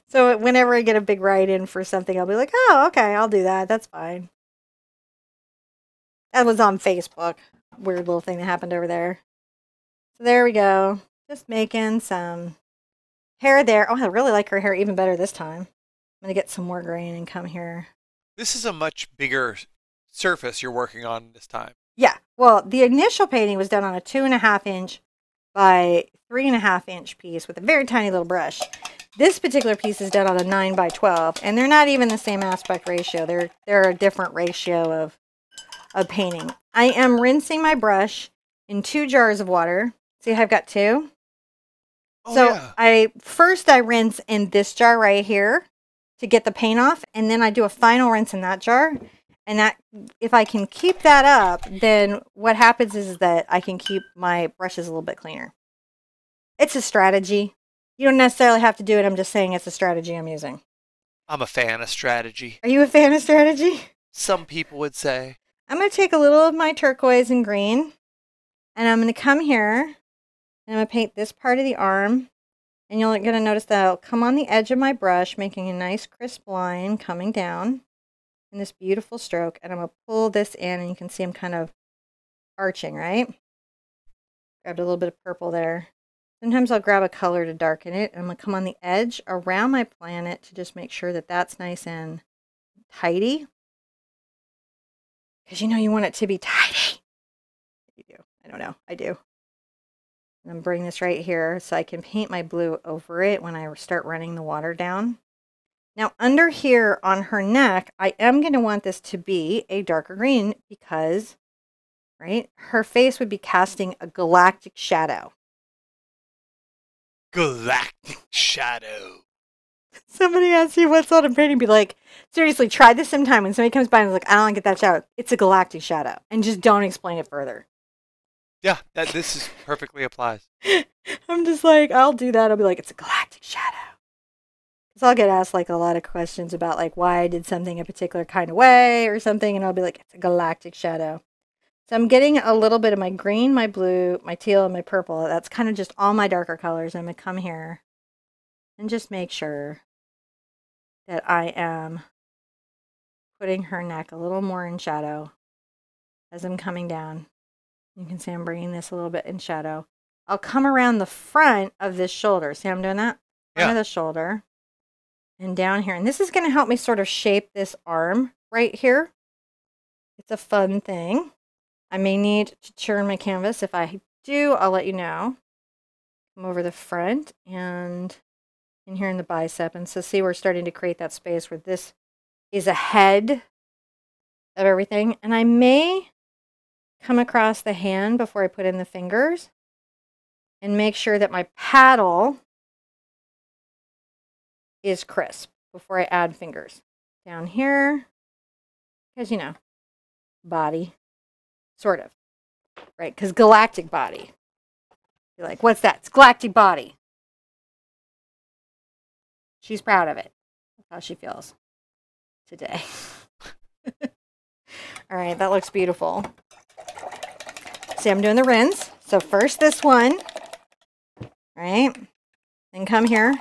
So whenever I get a big write-in for something, I'll be like, oh, okay, I'll do that. That's fine. That was on Facebook. Weird little thing that happened over there. So there we go. Just making some hair there. Oh, I really like her hair even better this time. I'm going to get some more grain and come here.
This is a much bigger surface you're working on this time.
Yeah. Well, the initial painting was done on a 2.5 inch by 3.5 inch piece with a very tiny little brush. This particular piece is done on a 9 by 12, and they're not even the same aspect ratio. They're a different ratio of painting. I am rinsing my brush in 2 jars of water. See, I've got 2.
Oh,
So
yeah.
I rinse in this jar right here to get the paint off, and then I do a final rinse in that jar. And that, if I can keep that up, then what happens is that I can keep my brushes a little bit cleaner. It's a strategy. You don't necessarily have to do it. I'm just saying it's a strategy I'm using.
I'm a fan of strategy.
Are you a fan of strategy?
Some people would say.
I'm going to take a little of my turquoise and green, and I'm going to come here, and I'm going to paint this part of the arm. And you're going to notice that I'll come on the edge of my brush, making a nice crisp line coming down in this beautiful stroke. And I'm going to pull this in, and you can see I'm kind of arching, right? Grabbed a little bit of purple there. Sometimes I'll grab a color to darken it. And I'm going to come on the edge around my planet to just make sure that that's nice and tidy. Because you know you want it to be tidy. You do. I don't know. I do. And I'm bringing this right here so I can paint my blue over it when I start running the water down. Now under here on her neck, I am going to want this to be a darker green because, right, her face would be casting a galactic shadow.
Galactic shadow.
Somebody asks you what's on a painting, be like, seriously, try this sometime. When somebody comes by and is like, I don't get that shadow. It's a galactic shadow. And just don't explain it further.
Yeah, this is perfectly applies.
I'm just like, I'll do that. I'll be like, it's a galactic shadow. So I'll get asked like a lot of questions about like why I did something a particular kind of way or something. And I'll be like, it's a galactic shadow. So I'm getting a little bit of my green, my blue, my teal, and my purple. That's kind of just all my darker colors. I'm going to come here and just make sure that I am putting her neck a little more in shadow as I'm coming down. You can see I'm bringing this a little bit in shadow. I'll come around the front of this shoulder. See how I'm doing that? Front of the shoulder. And down here. And this is going to help me sort of shape this arm right here. It's a fun thing. I may need to turn my canvas. If I do, I'll let you know. Come over the front and in here in the bicep. And so see, we're starting to create that space where this is ahead of everything. And I may come across the hand before I put in the fingers and make sure that my paddle is crisp before I add fingers. Down here, because, you know, body, sort of, right? Because galactic body. You're like, what's that? It's galactic body. She's proud of it. That's how she feels today. All right, that looks beautiful. See, I'm doing the rinse. So first this one, right? Then come here.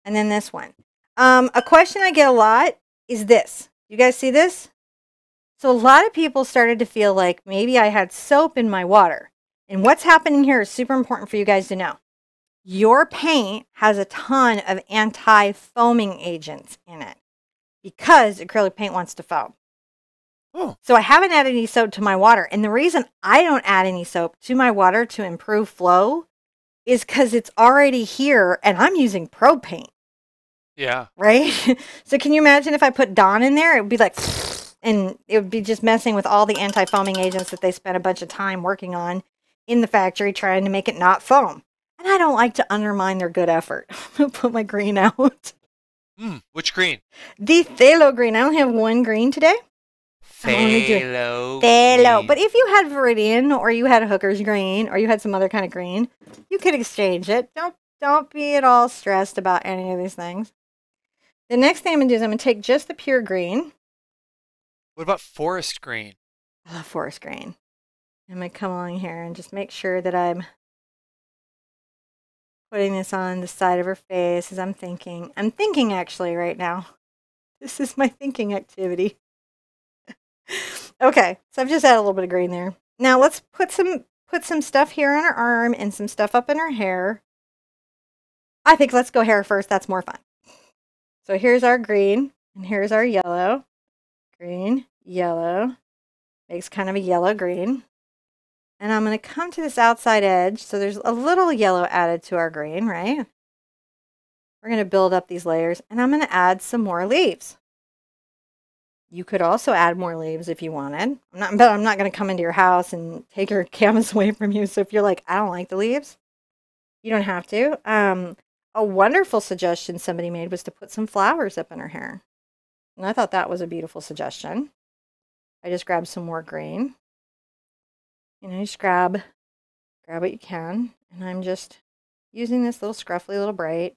And then this one. A question I get a lot is this. You guys see this? So a lot of people started to feel like maybe I had soap in my water. And what's happening here is super important for you guys to know. Your paint has a ton of anti-foaming agents in it because acrylic paint wants to foam.
Oh.
So I haven't added any soap to my water. And the reason I don't add any soap to my water to improve flow is because it's already here and I'm using pro paint.
Yeah.
Right? So can you imagine if I put Dawn in there? It would be like, and it would be just messing with all the anti-foaming agents that they spent a bunch of time working on in the factory trying to make it not foam. And I don't like to undermine their good effort. I'm going to put my green out.
Which green?
The phthalo green. I only have one green today.
Phthalo.
Phthalo. But if you had Viridian or you had a Hooker's green or you had some other kind of green, you could exchange it. Don't be at all stressed about any of these things. The next thing I'm going to do is I'm going to take just the pure green.
What about forest green?
I love forest green. I'm going to come along here and just make sure that I'm putting this on the side of her face as I'm thinking. I'm thinking actually right now. This is my thinking activity. Okay, so I've just added a little bit of green there. Now let's put some stuff here on her arm and some stuff up in her hair. I think let's go hair first. That's more fun. So here's our green and here's our yellow. Green, yellow. Makes kind of a yellow green. And I'm going to come to this outside edge. So there's a little yellow added to our green, right? We're going to build up these layers and I'm going to add some more leaves. You could also add more leaves if you wanted. But I'm not going to come into your house and take your canvas away from you. So if you're like, I don't like the leaves, you don't have to. A wonderful suggestion somebody made was to put some flowers up in her hair. And I thought that was a beautiful suggestion. I just grabbed some more green. You know, just grab what you can. And I'm just using this little scruffy little bright,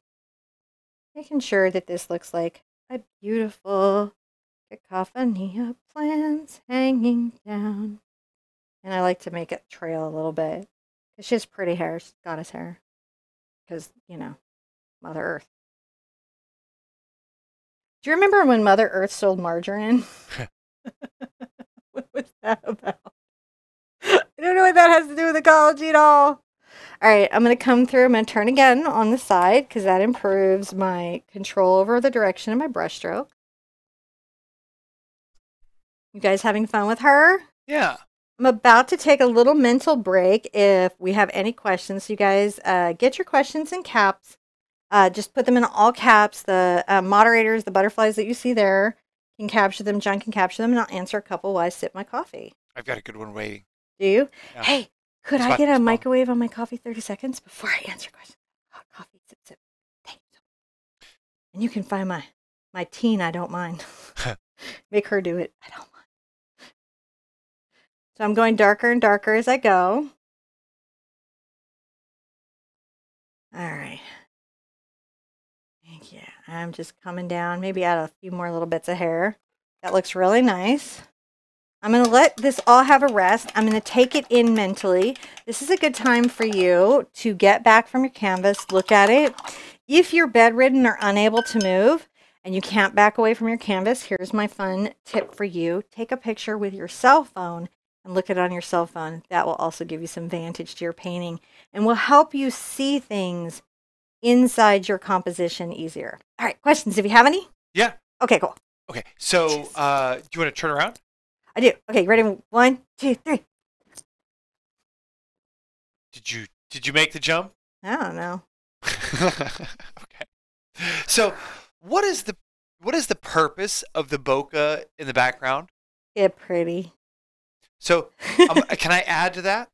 making sure that this looks like a beautiful cacophony of plants hanging down. And I like to make it trail a little bit. Because she has pretty hair. She's goddess hair. Because, you know, Mother Earth. Do you remember when Mother Earth sold margarine? What was that about? I don't know what that has to do with ecology at all. All right, I'm going to come through. I'm going to turn again on the side because that improves my control over the direction of my brush stroke. You guys having fun with her?
Yeah.
I'm about to take a little mental break. If we have any questions, you guys get your questions in caps. Just put them in all caps. The moderators, the butterflies that you see there, can capture them. John can capture them, and I'll answer a couple while I sip my coffee.
I've got a good one waiting.
Do you?
Yeah.
Hey, could I get a microwave on my coffee 30 seconds before I answer questions? Hot coffee, sip, sip. Thank you. And you can find my teen, I don't mind. Make her do it. I don't mind. So I'm going darker and darker as I go. All right. Thank you. I'm just coming down, maybe add a few more little bits of hair. That looks really nice. I'm going to let this all have a rest. I'm going to take it in mentally. This is a good time for you to get back from your canvas, look at it. If you're bedridden or unable to move and you can't back away from your canvas, here's my fun tip for you. Take a picture with your cell phone and look at it on your cell phone. That will also give you some vantage to your painting and will help you see things inside your composition easier. All right, questions if you have any?
Yeah.
Okay, cool.
Okay, so do you want to turn around?
I do. Okay, ready? 1, 2, 3.
Did you make the jump?
I don't know.
Okay. So, what is the purpose of the bokeh in the background?
Get pretty.
So, can I add to that?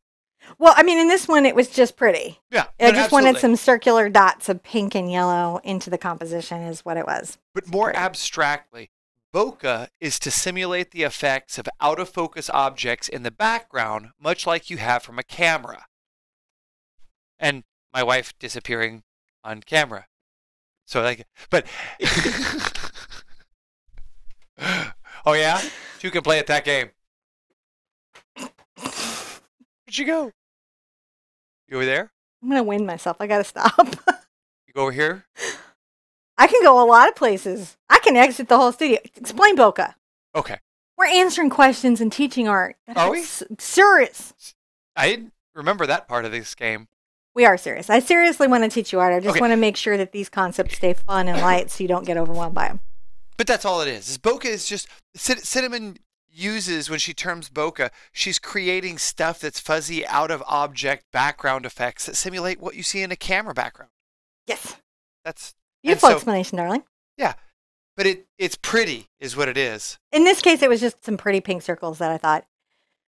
Well, I mean, in this one, it was just pretty.
Yeah,
I just
absolutely.
wanted some circular dots of pink and yellow into the composition is what it was.
But more abstractly, bokeh is to simulate the effects of out-of-focus objects in the background, much like you have from a camera. And my wife disappearing on camera. So but oh yeah, you can play at that game. Where'd you go? You over there?
I'm going to wind myself. I got to stop.
You go over here?
I can go a lot of places. I can exit the whole studio. Explain bokeh.
Okay.
We're answering questions and teaching art.
Are we?
Serious.
I didn't remember that part of this game.
We are serious. I seriously want to teach you art. I just
Okay.
want to make sure that these concepts stay fun and light so you don't get overwhelmed by them.
But that's all it is. Bokeh is just Cinnamon uses when she terms bokeh. She's creating stuff that's fuzzy, out of object background effects that simulate what you see in a camera background.
Yes.
That's
Beautiful explanation, darling.
Yeah, but it's pretty, is what it is.
In this case, it was just some pretty pink circles that I thought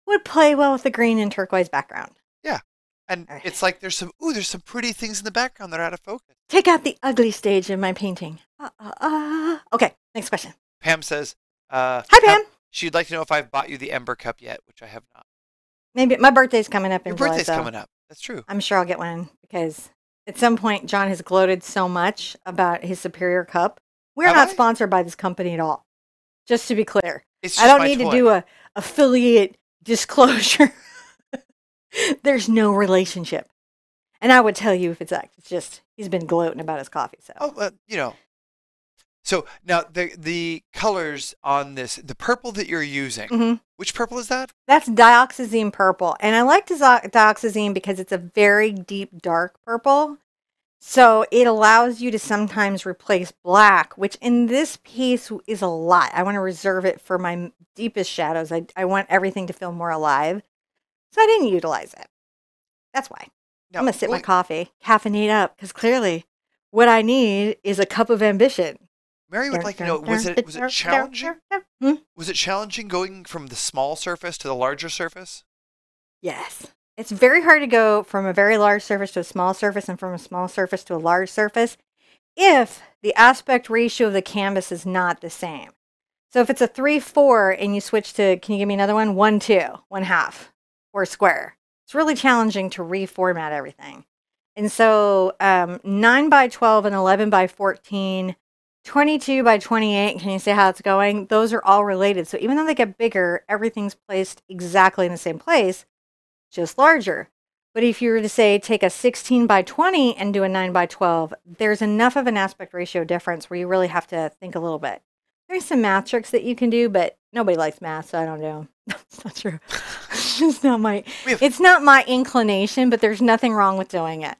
would play well with the green and turquoise background.
Yeah, and it's like there's some pretty things in the background that are out of focus.
Take out the ugly stage of my painting. Okay, next question.
Pam says,
Hi, Pam.
She'd like to know if I've bought you the Ember cup yet, which I have not.
Maybe my birthday's coming up in July.
Your birthday's coming up. That's true.
I'm sure I'll get one because at some point John has gloated so much about his superior cup. We're not sponsored by this company at all. Just to be clear. I don't need to do a affiliate disclosure. There's no relationship. And I would tell you if it's just he's been gloating about his coffee. So.
Oh, So now the colors on this, the purple that you're using, which purple is that?
That's dioxazine purple. And I like dioxazine because it's a very deep, dark purple. So it allows you to sometimes replace black, which in this piece is a lot. I want to reserve it for my deepest shadows. I want everything to feel more alive. So I didn't utilize it. That's why. Now, I'm going to sip my coffee, caffeinate up, because clearly what I need is a cup of ambition.
Mary would like to know, was it challenging? Was it challenging going from the small surface to the larger surface?
Yes. It's very hard to go from a very large surface to a small surface and from a small surface to a large surface if the aspect ratio of the canvas is not the same. So if it's a 3:4 and you switch to, can you give me another one? 1:2, 1/2, or square. It's really challenging to reformat everything. And so 9x12 and 11x14, 22x28, can you see how it's going? Those are all related. So even though they get bigger, everything's placed exactly in the same place, just larger. But if you were to say take a 16x20 and do a 9x12, there's enough of an aspect ratio difference where you really have to think a little bit. There's some math tricks that you can do, but nobody likes math, so I don't do them. That's not true. It's not my inclination, but there's nothing wrong with doing it.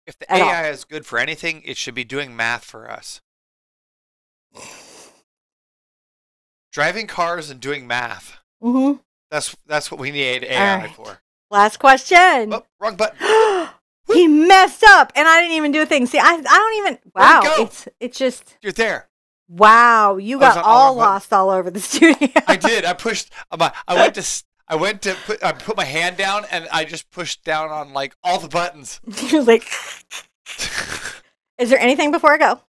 If the AI is good for anything, it should be doing math for us. Driving cars and doing math.
Mm-hmm.
That's what we need AI for.
Last question.
Oh, wrong button.
He messed up, and I didn't even do a thing. See, I don't even. Wow, it's just.
You're there.
Wow, you got all lost all over the studio.
I did. I pushed. I put my hand down, and I just pushed down on like all the buttons.
You're like. Is there anything before I go?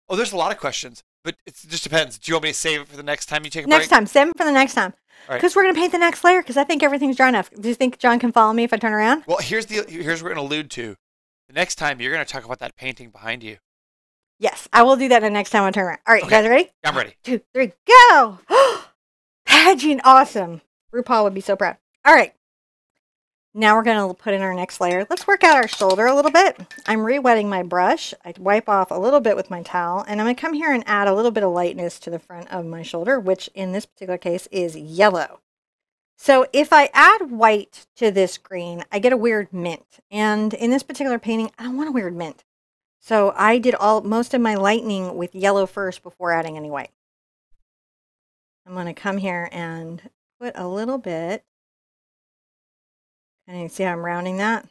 There's a lot of questions, but it just depends. Do you want me to save it for the next time you take a
break? Next time, save it for the next time. Because
we're
going to paint the next layer, because I think everything's dry enough. Do you think John can follow me if I turn around?
Well, here's what we're going to allude to. The next time, you're going to talk about that painting behind you.
Yes, I will do that the next time I turn around. All right,
okay.
You guys ready?
I'm ready.
1, 2, 3, go! Pageant awesome. RuPaul would be so proud. All right. Now we're going to put in our next layer. Let's work out our shoulder a little bit. I'm re-wetting my brush. I wipe off a little bit with my towel, and I'm going to come here and add a little bit of lightness to the front of my shoulder, which in this particular case is yellow. So if I add white to this green, I get a weird mint. And in this particular painting, I don't want a weird mint. So I did most of my lightening with yellow first before adding any white. I'm going to come here and put a little bit. And you see how I'm rounding that?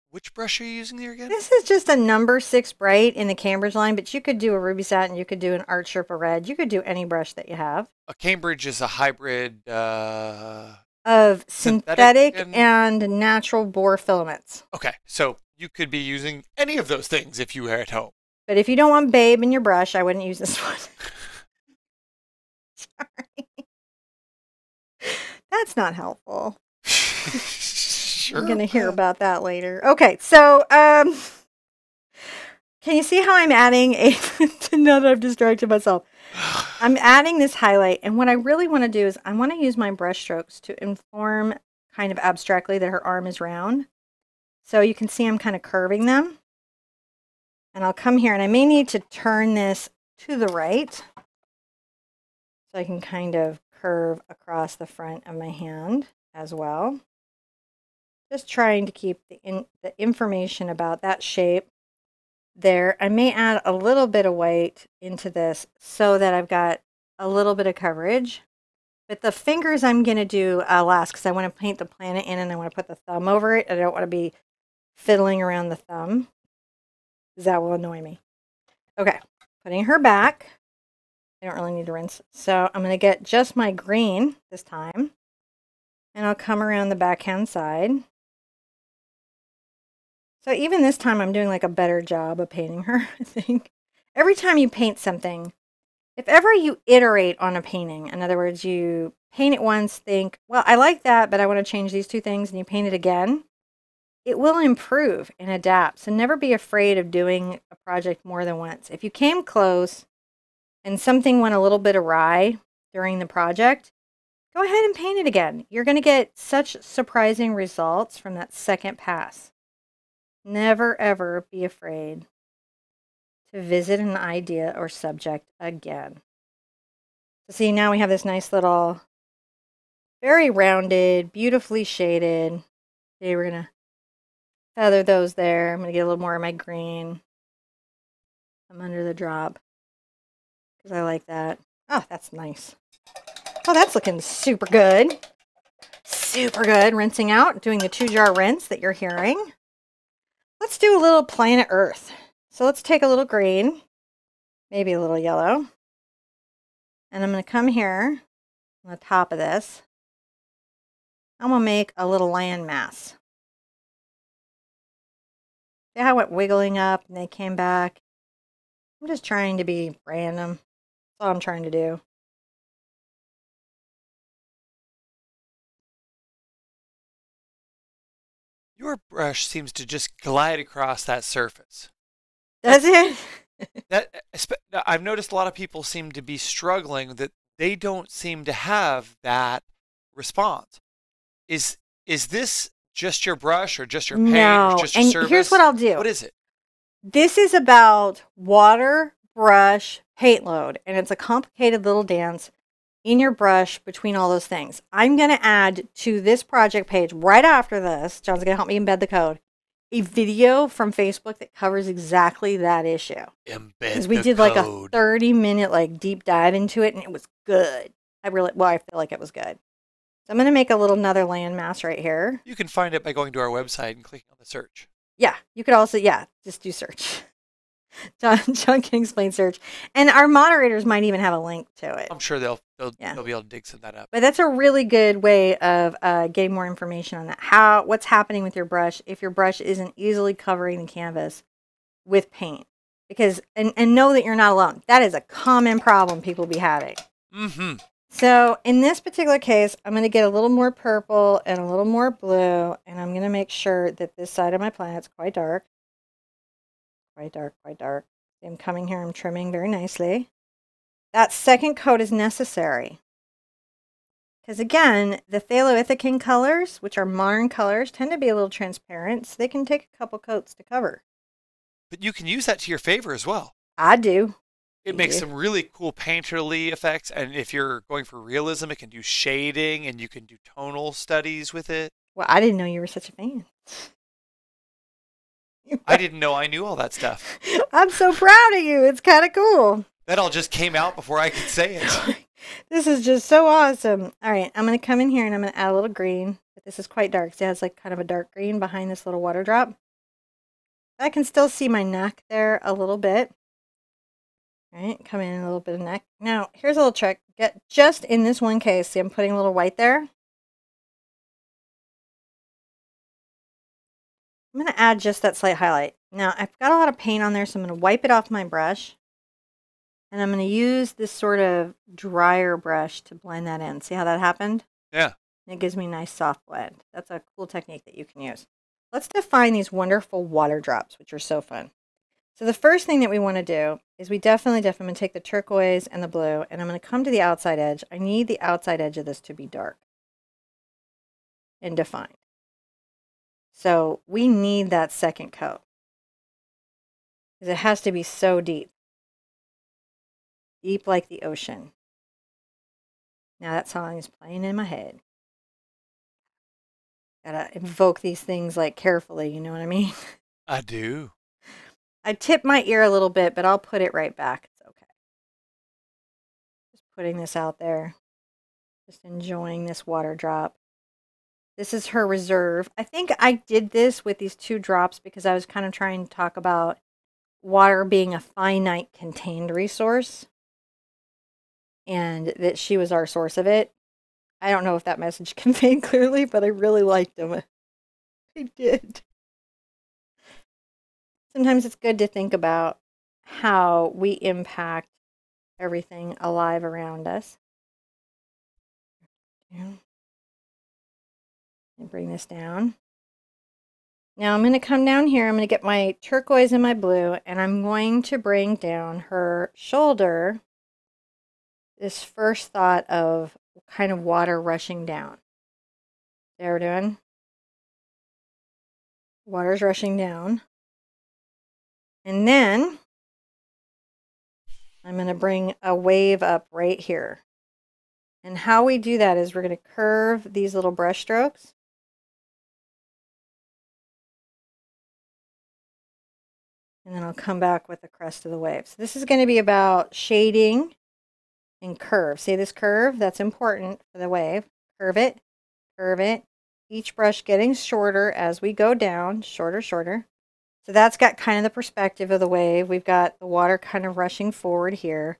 Which brush are you using there again?
This is just a number 6 bright in the Cambridge line, but you could do a Ruby Satin. You could do an ArtSherpa red. You could do any brush that you have.
A Cambridge is a hybrid
of synthetic and natural boar filaments.
Okay, so you could be using any of those things if you were at home.
But if you don't want Babe in your brush, I wouldn't use this one. Sorry. That's not helpful.
Sure.
I'm going to hear about that later. Okay, so can you see how I'm adding now that I've distracted myself. I'm adding this highlight, and what I really want to do is I want to use my brush strokes to inform kind of abstractly that her arm is round. So you can see I'm kind of curving them. And I'll come here, and I may need to turn this to the right so I can kind of curve across the front of my hand as well. Just trying to keep the information about that shape there. I may add a little bit of white into this so that I've got a little bit of coverage. But the fingers I'm going to do last because I want to paint the planet in and I want to put the thumb over it. I don't want to be fiddling around the thumb because that will annoy me. Okay, putting her back. I don't really need to rinse. So I'm going to get just my green this time. And I'll come around the backhand side. So even this time I'm doing like a better job of painting her, I think. Every time you paint something, if ever you iterate on a painting, in other words, you paint it once, think, well, I like that, but I want to change these 2 things, and you paint it again, it will improve and adapt. So never be afraid of doing a project more than once. If you came close and something went a little bit awry during the project, go ahead and paint it again. You're going to get such surprising results from that second pass. Never, ever be afraid to visit an idea or subject again. So see, now we have this nice little, very rounded, beautifully shaded. Okay, we're going to feather those there. I'm going to get a little more of my green. I'm under the drop because I like that. Oh, that's nice. Oh, that's looking super good. Super good. Rinsing out, doing the 2-jar rinse that you're hearing. Let's do a little planet Earth. So let's take a little green, maybe a little yellow. And I'm going to come here on the top of this. I'm going to make a little landmass. See how it went wiggling up and they came back? I'm just trying to be random. That's all I'm trying to do.
Your brush seems to just glide across that surface.
Does it?
I've noticed a lot of people seem to be struggling that they don't seem to have that response. Is this just your brush or just your paint or just your surface?
Here's what I'll do.
What is it?
This is about water, brush, paint load, and it's a complicated little dance in your brush between all those things. I'm going to add to this project page right after this, John's going to help me embed the code, a video from Facebook that covers exactly that issue.
Because
we did like a 30-minute like deep dive into it, and it was good. I feel like it was good. So I'm going to make another landmass right here.
You can find it by going to our website and clicking on the search.
Yeah, you could also, just do search. John can explain search. And our moderators might even have a link to it.
I'm sure they'll be able to dig some of that up.
But that's a really good way of getting more information on that. What's happening with your brush if your brush isn't easily covering the canvas with paint. Because, and know that you're not alone. That is a common problem people be having.
Mm-hmm.
So in this particular case, I'm going to get a little more purple and a little more blue. And I'm going to make sure that this side of my planet's quite dark. Quite dark, quite dark. I'm coming here, I'm trimming very nicely. That second coat is necessary. Because again, the phthaloethicine colors, which are modern colors, tend to be a little transparent, so they can take a couple coats to cover.
But you can use that to your favor as well.
I do.
It makes some really cool painterly effects, and if you're going for realism, it can do shading, and you can do tonal studies with it.
Well, I didn't know you were such a fan.
I didn't know I knew all that stuff.
I'm so proud of you. It's kind of cool.
That all just came out before I could say it.
This is just so awesome. All right, I'm going to come in here and I'm going to add a little green. But this is quite dark. So it has like kind of a dark green behind this little water drop. I can still see my neck there a little bit. All right, come in a little bit of neck. Now, here's a little trick. Get just in this one case. See, I'm putting a little white there. I'm going to add just that slight highlight. Now, I've got a lot of paint on there, so I'm going to wipe it off my brush. And I'm going to use this sort of drier brush to blend that in. See how that happened?
Yeah.
It gives me a nice soft blend. That's a cool technique that you can use. Let's define these wonderful water drops, which are so fun. So the first thing that we want to do is we definitely I'm going to take the turquoise and the blue, and I'm going to come to the outside edge. I need the outside edge of this to be dark and defined. So we need that second coat because it has to be so deep. Deep like the ocean. Now that song is playing in my head. Gotta invoke these things like carefully, you know what I mean?
I do.
I tip my ear a little bit, but I'll put it right back. It's okay. Just putting this out there. Just enjoying this water drop. This is her reserve. I think I did this with these two drops because I was kind of trying to talk about water being a finite contained resource and that she was our source of it. I don't know if that message conveyed clearly, but I really liked them. I did. Sometimes it's good to think about how we impact everything alive around us. Yeah. And bring this down. Now I'm going to come down here. I'm going to get my turquoise and my blue, and I'm going to bring down her shoulder. This first thought of kind of water rushing down. There we're doing. Water's rushing down. And then I'm going to bring a wave up right here. And how we do that is we're going to curve these little brush strokes. And then I'll come back with the crest of the wave. So this is going to be about shading and curve. See this curve? That's important for the wave. Curve it, curve it. Each brush getting shorter as we go down, shorter, shorter. So that's got kind of the perspective of the wave. We've got the water kind of rushing forward here.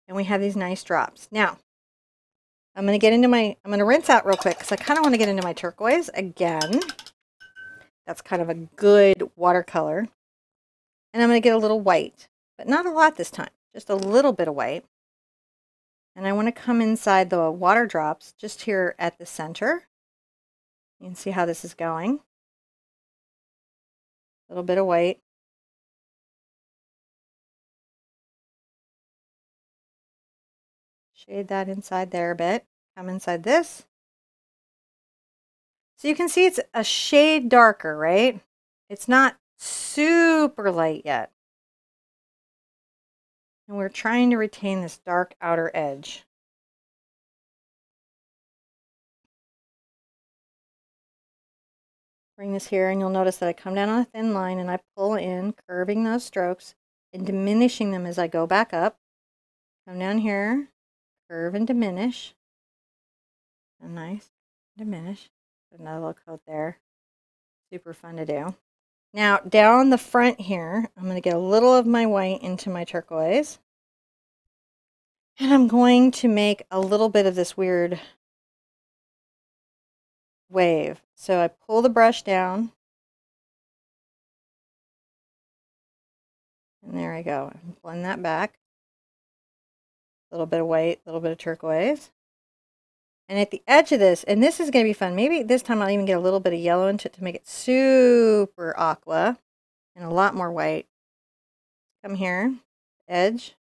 And we have these nice drops. Now, I'm going to rinse out real quick because I kind of want to get into my turquoise again. That's kind of a good watercolor. And I'm going to get a little white, but not a lot this time, just a little bit of white. And I want to come inside the water drops just here at the center. You can see how this is going. A little bit of white. Shade that inside there a bit. Come inside this. So you can see it's a shade darker, right? It's not super light yet. And we're trying to retain this dark outer edge. Bring this here and you'll notice that I come down on a thin line and I pull in, curving those strokes and diminishing them as I go back up. Come down here, curve and diminish. So nice, diminish. Another little coat there. Super fun to do. Now down the front here, I'm going to get a little of my white into my turquoise. And I'm going to make a little bit of this weird wave. So I pull the brush down. And there I go. Blend that back. A little bit of white, a little bit of turquoise. And at the edge of this, and this is going to be fun. Maybe this time I'll even get a little bit of yellow into it to make it super aqua. And a lot more white. Come here. Edge.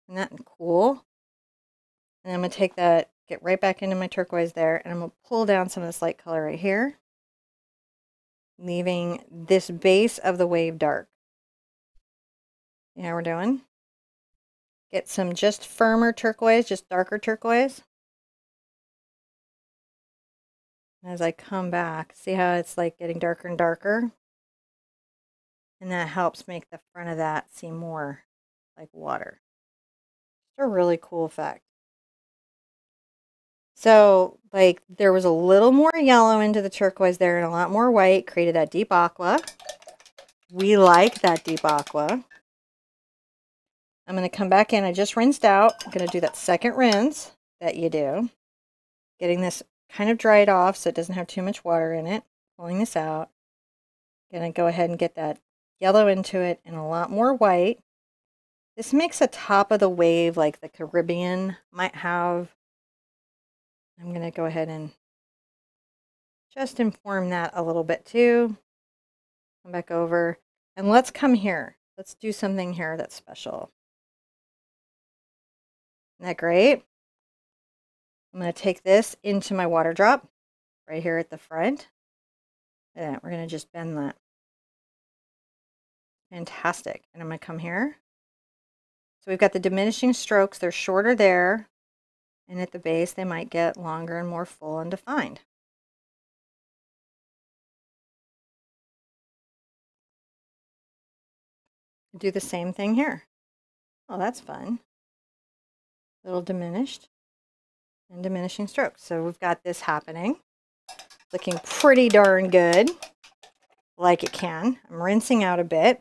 Isn't that cool? And I'm going to take that, get right back into my turquoise there, and I'm going to pull down some of this light color right here, leaving this base of the wave dark. You know what we're doing? Get some just firmer turquoise, just darker turquoise. As I come back, see how it's like getting darker and darker? And that helps make the front of that seem more like water. It's a really cool effect. So, like, there was a little more yellow into the turquoise there and a lot more white, created that deep aqua. We like that deep aqua. I'm going to come back in. I just rinsed out. I'm going to do that second rinse that you do. Getting this kind of dried off so it doesn't have too much water in it. Pulling this out. Going to go ahead and get that yellow into it and a lot more white. This makes a top of the wave like the Caribbean might have. I'm going to go ahead and just inform that a little bit too. Come back over and let's come here. Let's do something here that's special. Isn't that great? I'm going to take this into my water drop right here at the front. And we're going to just bend that. Fantastic. And I'm going to come here. So we've got the diminishing strokes. They're shorter there. And at the base, they might get longer and more full and defined. Do the same thing here. Oh, that's fun. Little diminished and diminishing strokes. So we've got this happening. Looking pretty darn good, like it can. I'm rinsing out a bit.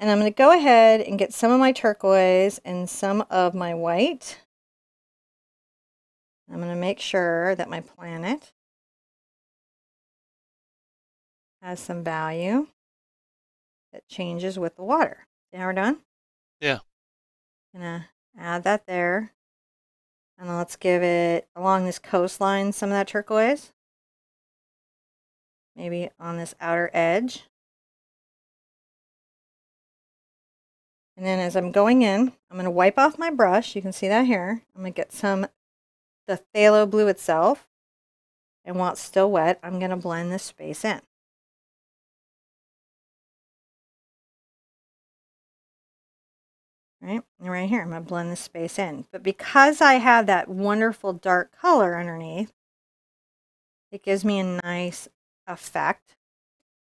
And I'm going to go ahead and get some of my turquoise and some of my white. I'm going to make sure that my planet has some value that changes with the water. Now we're done?
Yeah.
I'm going to add that there. And then let's give it, along this coastline, some of that turquoise. Maybe on this outer edge. And then as I'm going in, I'm going to wipe off my brush. You can see that here. I'm going to get some, the phthalo blue itself. And while it's still wet, I'm going to blend this space in. Right, and right here, I'm going to blend this space in. But because I have that wonderful dark color underneath, it gives me a nice effect.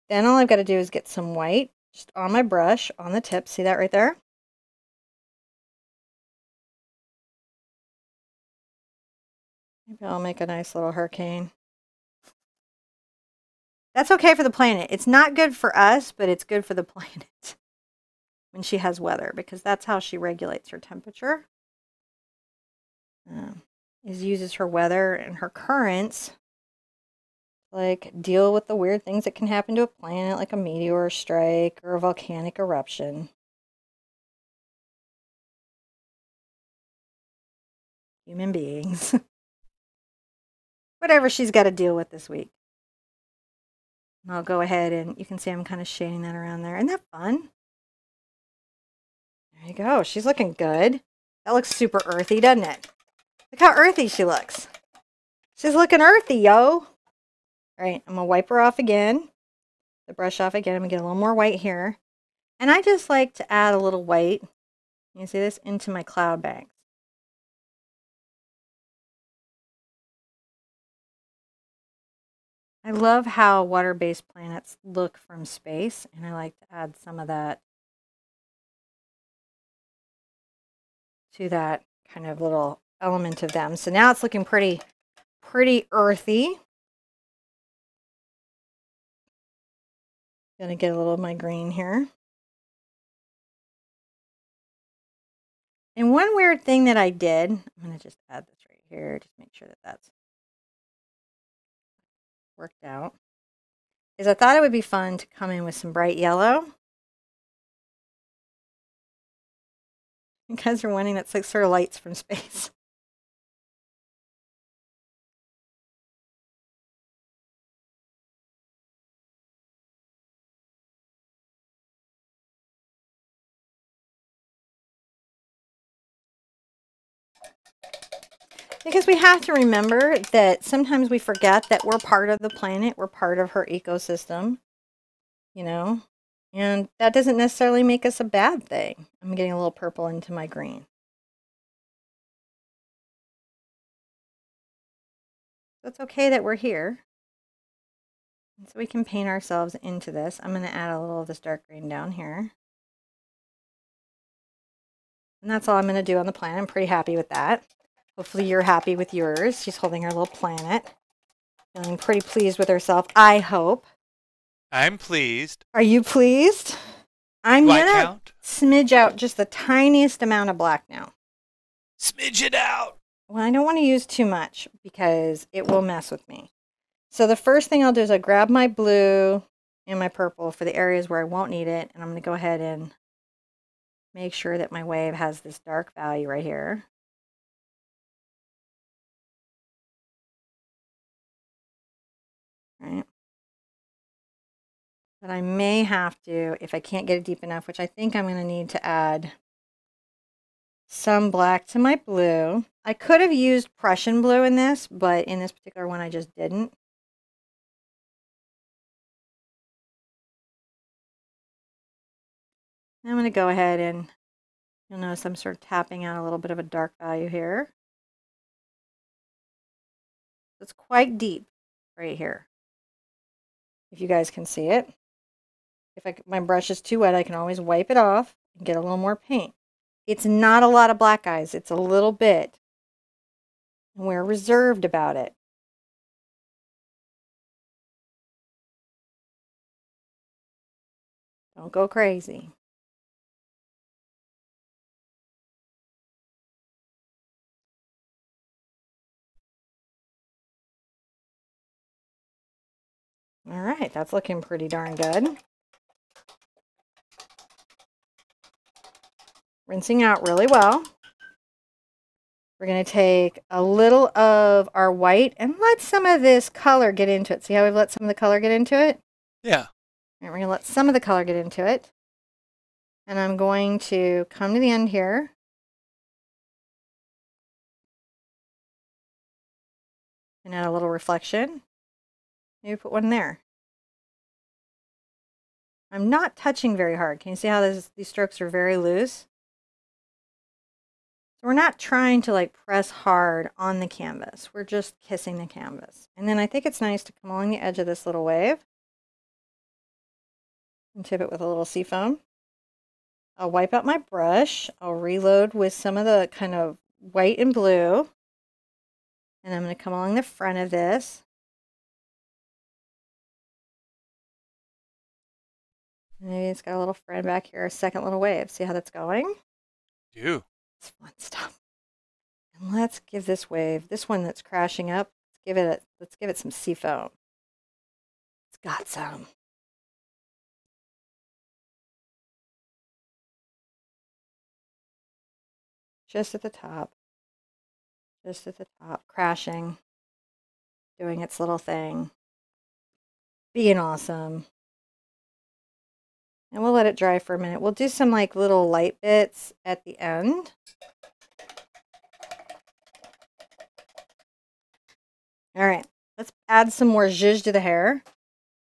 Then all I've got to do is get some white just on my brush, on the tip. See that right there? Maybe I'll make a nice little hurricane. That's okay for the planet. It's not good for us, but it's good for the planet when she has weather, because that's how she regulates her temperature. Uses her weather and her currents to, like, deal with the weird things that can happen to a planet, like a meteor strike or a volcanic eruption. Human beings. Whatever she's got to deal with this week. I'll go ahead and you can see I'm kind of shading that around there. Isn't that fun? There you go. She's looking good. That looks super earthy, doesn't it? Look how earthy she looks. She's looking earthy, yo. All right, I'm going to wipe her off again. The brush off again. I'm going to get a little more white here. And I just like to add a little white, you see this, into my cloud banks. I love how water-based planets look from space, and I like to add some of that to that kind of little element of them. So now it's looking pretty earthy. Gonna get a little of my green here. And one weird thing that I did, I'm gonna just add this right here, just make sure that that's worked out, is I thought it would be fun to come in with some bright yellow. You guys are wanting that, like sort of lights from space. Because we have to remember that sometimes we forget that we're part of the planet, we're part of her ecosystem, you know, and that doesn't necessarily make us a bad thing. I'm getting a little purple into my green. So it's okay that we're here. And so we can paint ourselves into this. I'm going to add a little of this dark green down here. And that's all I'm going to do on the planet. I'm pretty happy with that. Hopefully you're happy with yours. She's holding her little planet. Feeling pretty pleased with herself, I hope.
I'm pleased.
Are you pleased? I'm
Do I
going to
count?
smidge out just the tiniest amount of black now.
Smidge it out.
Well, I don't want to use too much because it will mess with me. So the first thing I'll do is I grab my blue and my purple for the areas where I won't need it. And I'm going to go ahead and make sure that my wave has this dark value right here. Right. But I may have to, if I can't get it deep enough, which I think I'm going to need to add some black to my blue. I could have used Prussian blue in this, but in this particular one I just didn't. I'm going to go ahead and you'll notice I'm sort of tapping out a little bit of a dark value here. It's quite deep right here. If you guys can see it. If my brush is too wet, I can always wipe it off and get a little more paint. It's not a lot of black, guys. It's a little bit. And we're reserved about it. Don't go crazy. All right, that's looking pretty darn good. Rinsing out really well. We're going to take a little of our white and let some of this color get into it. See how we've let some of the color get into it?
Yeah.
And we're going to let some of the color get into it. And I'm going to come to the end here. And add a little reflection. Maybe put one there. I'm not touching very hard. Can you see how these strokes are very loose? So we're not trying to like press hard on the canvas. We're just kissing the canvas. And then I think it's nice to come along the edge of this little wave and tip it with a little seafoam. I'll wipe out my brush. I'll reload with some of the kind of white and blue. And I'm going to come along the front of this. Maybe it's got a little friend back here, a second little wave. See how that's going?
Do.
It's fun stuff. And let's give this wave, this one that's crashing up, let's give it some seafoam. It's got some. Just at the top. Just at the top, crashing, doing its little thing, being awesome. And we'll let it dry for a minute. We'll do some like little light bits at the end. All right, let's add some more zhuzh to the hair.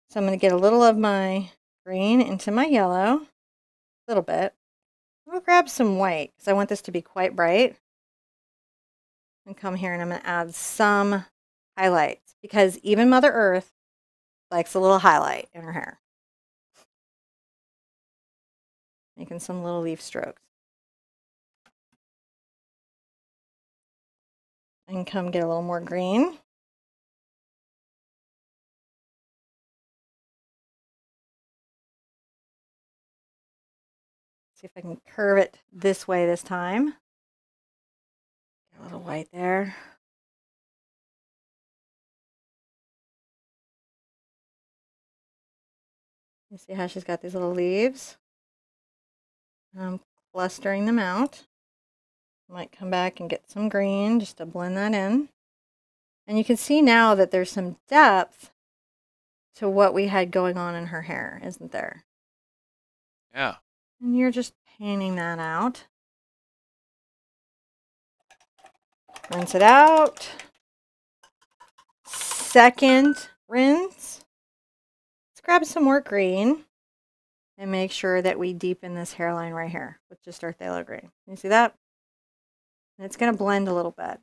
So I'm going to get a little of my green into my yellow, a little bit. We'll grab some white because I want this to be quite bright. And come here and I'm going to add some highlights because even Mother Earth likes a little highlight in her hair. Making some little leaf strokes. And come get a little more green. See if I can curve it this way this time. Get a little white there. You see how she's got these little leaves? I'm clustering them out. Might come back and get some green just to blend that in. And you can see now that there's some depth to what we had going on in her hair, isn't there?
Yeah.
And you're just painting that out. Rinse it out. Second rinse. Let's grab some more green and make sure that we deepen this hairline right here with just our phthalo green. You see that? And it's going to blend a little bit.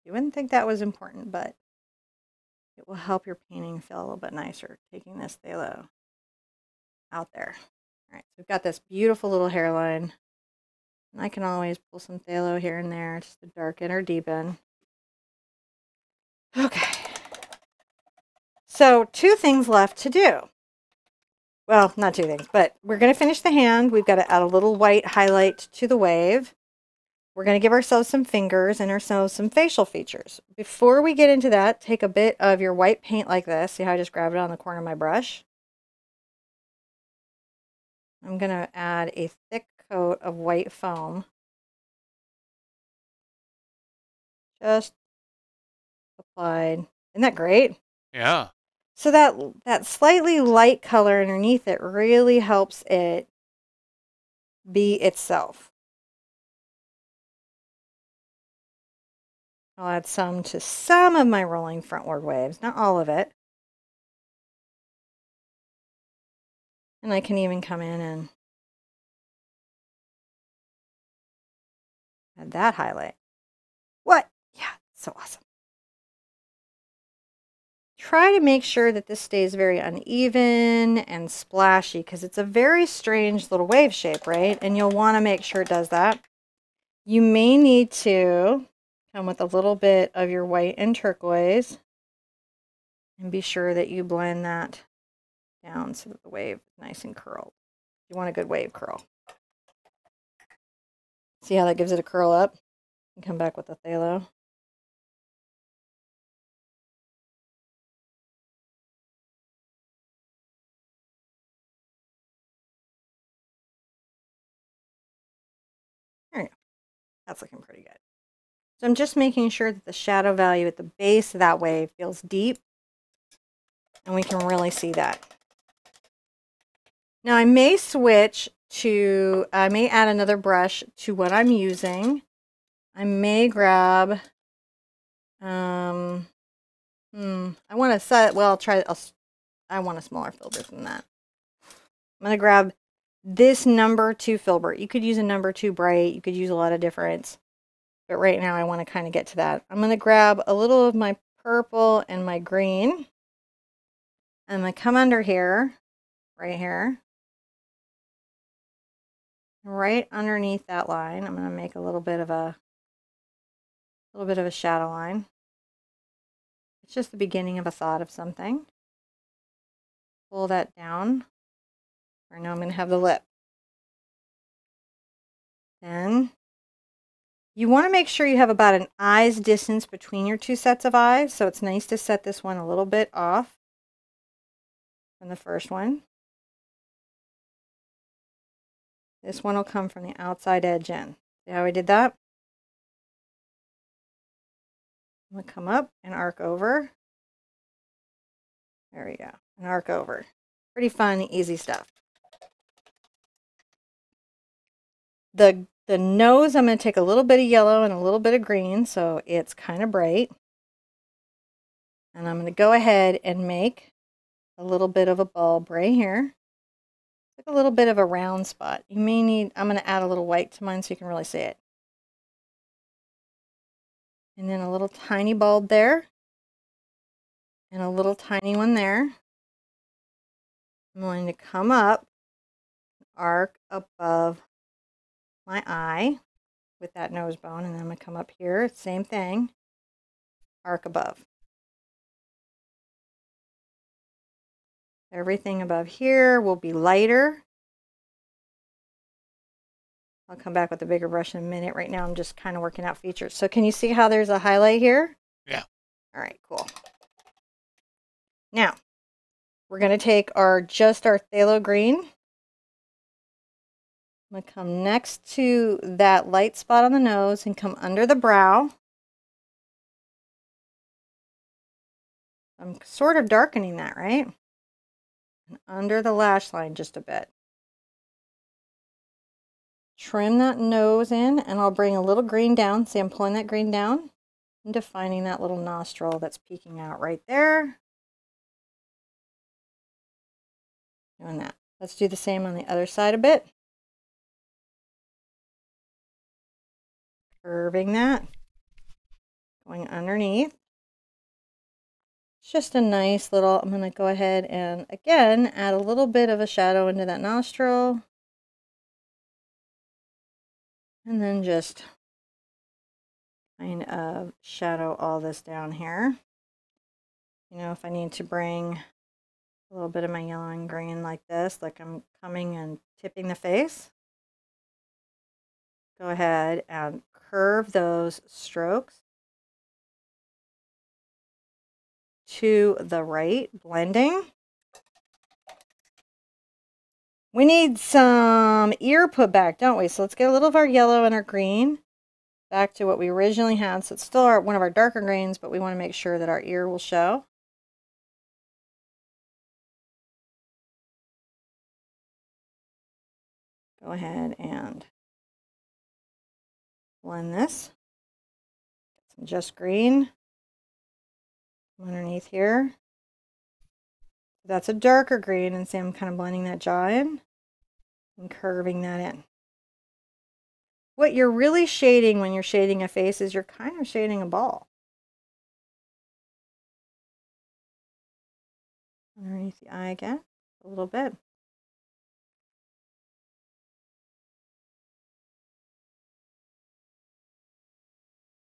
You wouldn't think that was important, but It will help your painting feel a little bit nicer, taking this phthalo out there. All right, so we've got this beautiful little hairline. And I can always pull some phthalo here and there just to darken or deepen. Okay. So 2 things left to do. Well, not 2 things, but we're going to finish the hand. We've got to add a little white highlight to the wave. We're going to give ourselves some fingers and ourselves some facial features. Before we get into that, take a bit of your white paint like this. See how I just grabbed it on the corner of my brush? I'm going to add a thick coat of white foam. Just applied. Isn't that great?
Yeah.
So that slightly light color underneath it really helps it be itself. I'll add some to some of my rolling frontward waves, not all of it. And I can even come in and add that highlight. What? Yeah, so awesome. Try to make sure that this stays very uneven and splashy because it's a very strange little wave shape, right? And you'll want to make sure it does that. You may need to come with a little bit of your white and turquoise and be sure that you blend that down so that the wave is nice and curled. You want a good wave curl. See how that gives it a curl up? And come back with the phthalo. There you go. That's looking pretty good. So I'm just making sure that the shadow value at the base of that wave feels deep. And we can really see that. Now I may I may add another brush to what I'm using. I may grab, I want to set, well, I want a smaller filbert than that. I'm going to grab this number 2 filbert. You could use a number 2 bright. You could use a lot of difference. But right now I want to kind of get to that. I'm going to grab a little of my purple and my green. I'm going to come under here, right here. Right underneath that line, I'm going to make a little bit of a shadow line. It's just the beginning of a thought of something. Pull that down. Or now I'm going to have the lip. Then you want to make sure you have about an eye's distance between your 2 sets of eyes. So it's nice to set this one a little bit off from the first one. This one will come from the outside edge in. See how I did that? I'm going to come up and arc over. There we go. And arc over. Pretty fun, easy stuff. The nose, I'm going to take a little bit of yellow and a little bit of green, so it's kind of bright. And I'm going to go ahead and make a little bit of a bulb right here. Like a little bit of a round spot. You may need, I'm going to add a little white to mine so you can really see it. And then a little tiny bulb there. And a little tiny one there. I'm going to come up, arc above my eye with that nose bone, and then I'm going to come up here, same thing, arc above. Everything above here will be lighter. I'll come back with a bigger brush in a minute. Right now I'm just kind of working out features. So can you see how there's a highlight here?
Yeah.
All right, cool. Now, we're going to take our phthalo green. I'm going to come next to that light spot on the nose and come under the brow. I'm sort of darkening that, right? And under the lash line just a bit. Trim that nose in, and I'll bring a little green down. See, I'm pulling that green down and defining that little nostril that's peeking out right there. Doing that. Let's do the same on the other side a bit. Curving that. Going underneath. just a nice little, I'm going to go ahead and again add a little bit of a shadow into that nostril. And then just kind of shadow all this down here. You know, if I need to bring a little bit of my yellow and green like this, like I'm coming and tipping the face, go ahead and curve those strokes to the right, blending. We need some ear put back, don't we? So let's get a little of our yellow and our green back to what we originally had. So it's still one of our darker greens, but we want to make sure that our ear will show. Go ahead and blend this. Some just green underneath here. That's a darker green, and see I'm kind of blending that jaw in and curving that in. What you're really shading when you're shading a face is you're kind of shading a ball. Underneath the eye again, a little bit.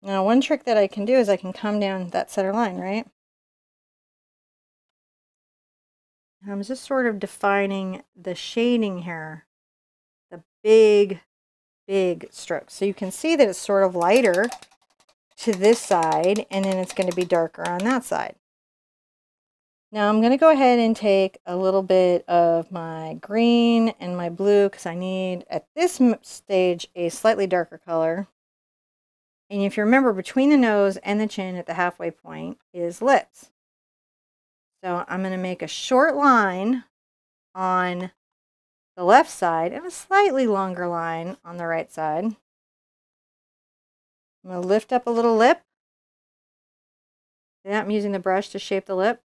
Now one trick that I can do is I can come down that center line, right? And I'm just sort of defining the shading here, the big strokes. So you can see that it's sort of lighter to this side, and then it's going to be darker on that side. Now I'm going to go ahead and take a little bit of my green and my blue because I need, at this stage, a slightly darker color. And if you remember, between the nose and the chin at the halfway point is lips. So I'm going to make a short line on the left side and a slightly longer line on the right side. I'm going to lift up a little lip. See that? I'm using the brush to shape the lip.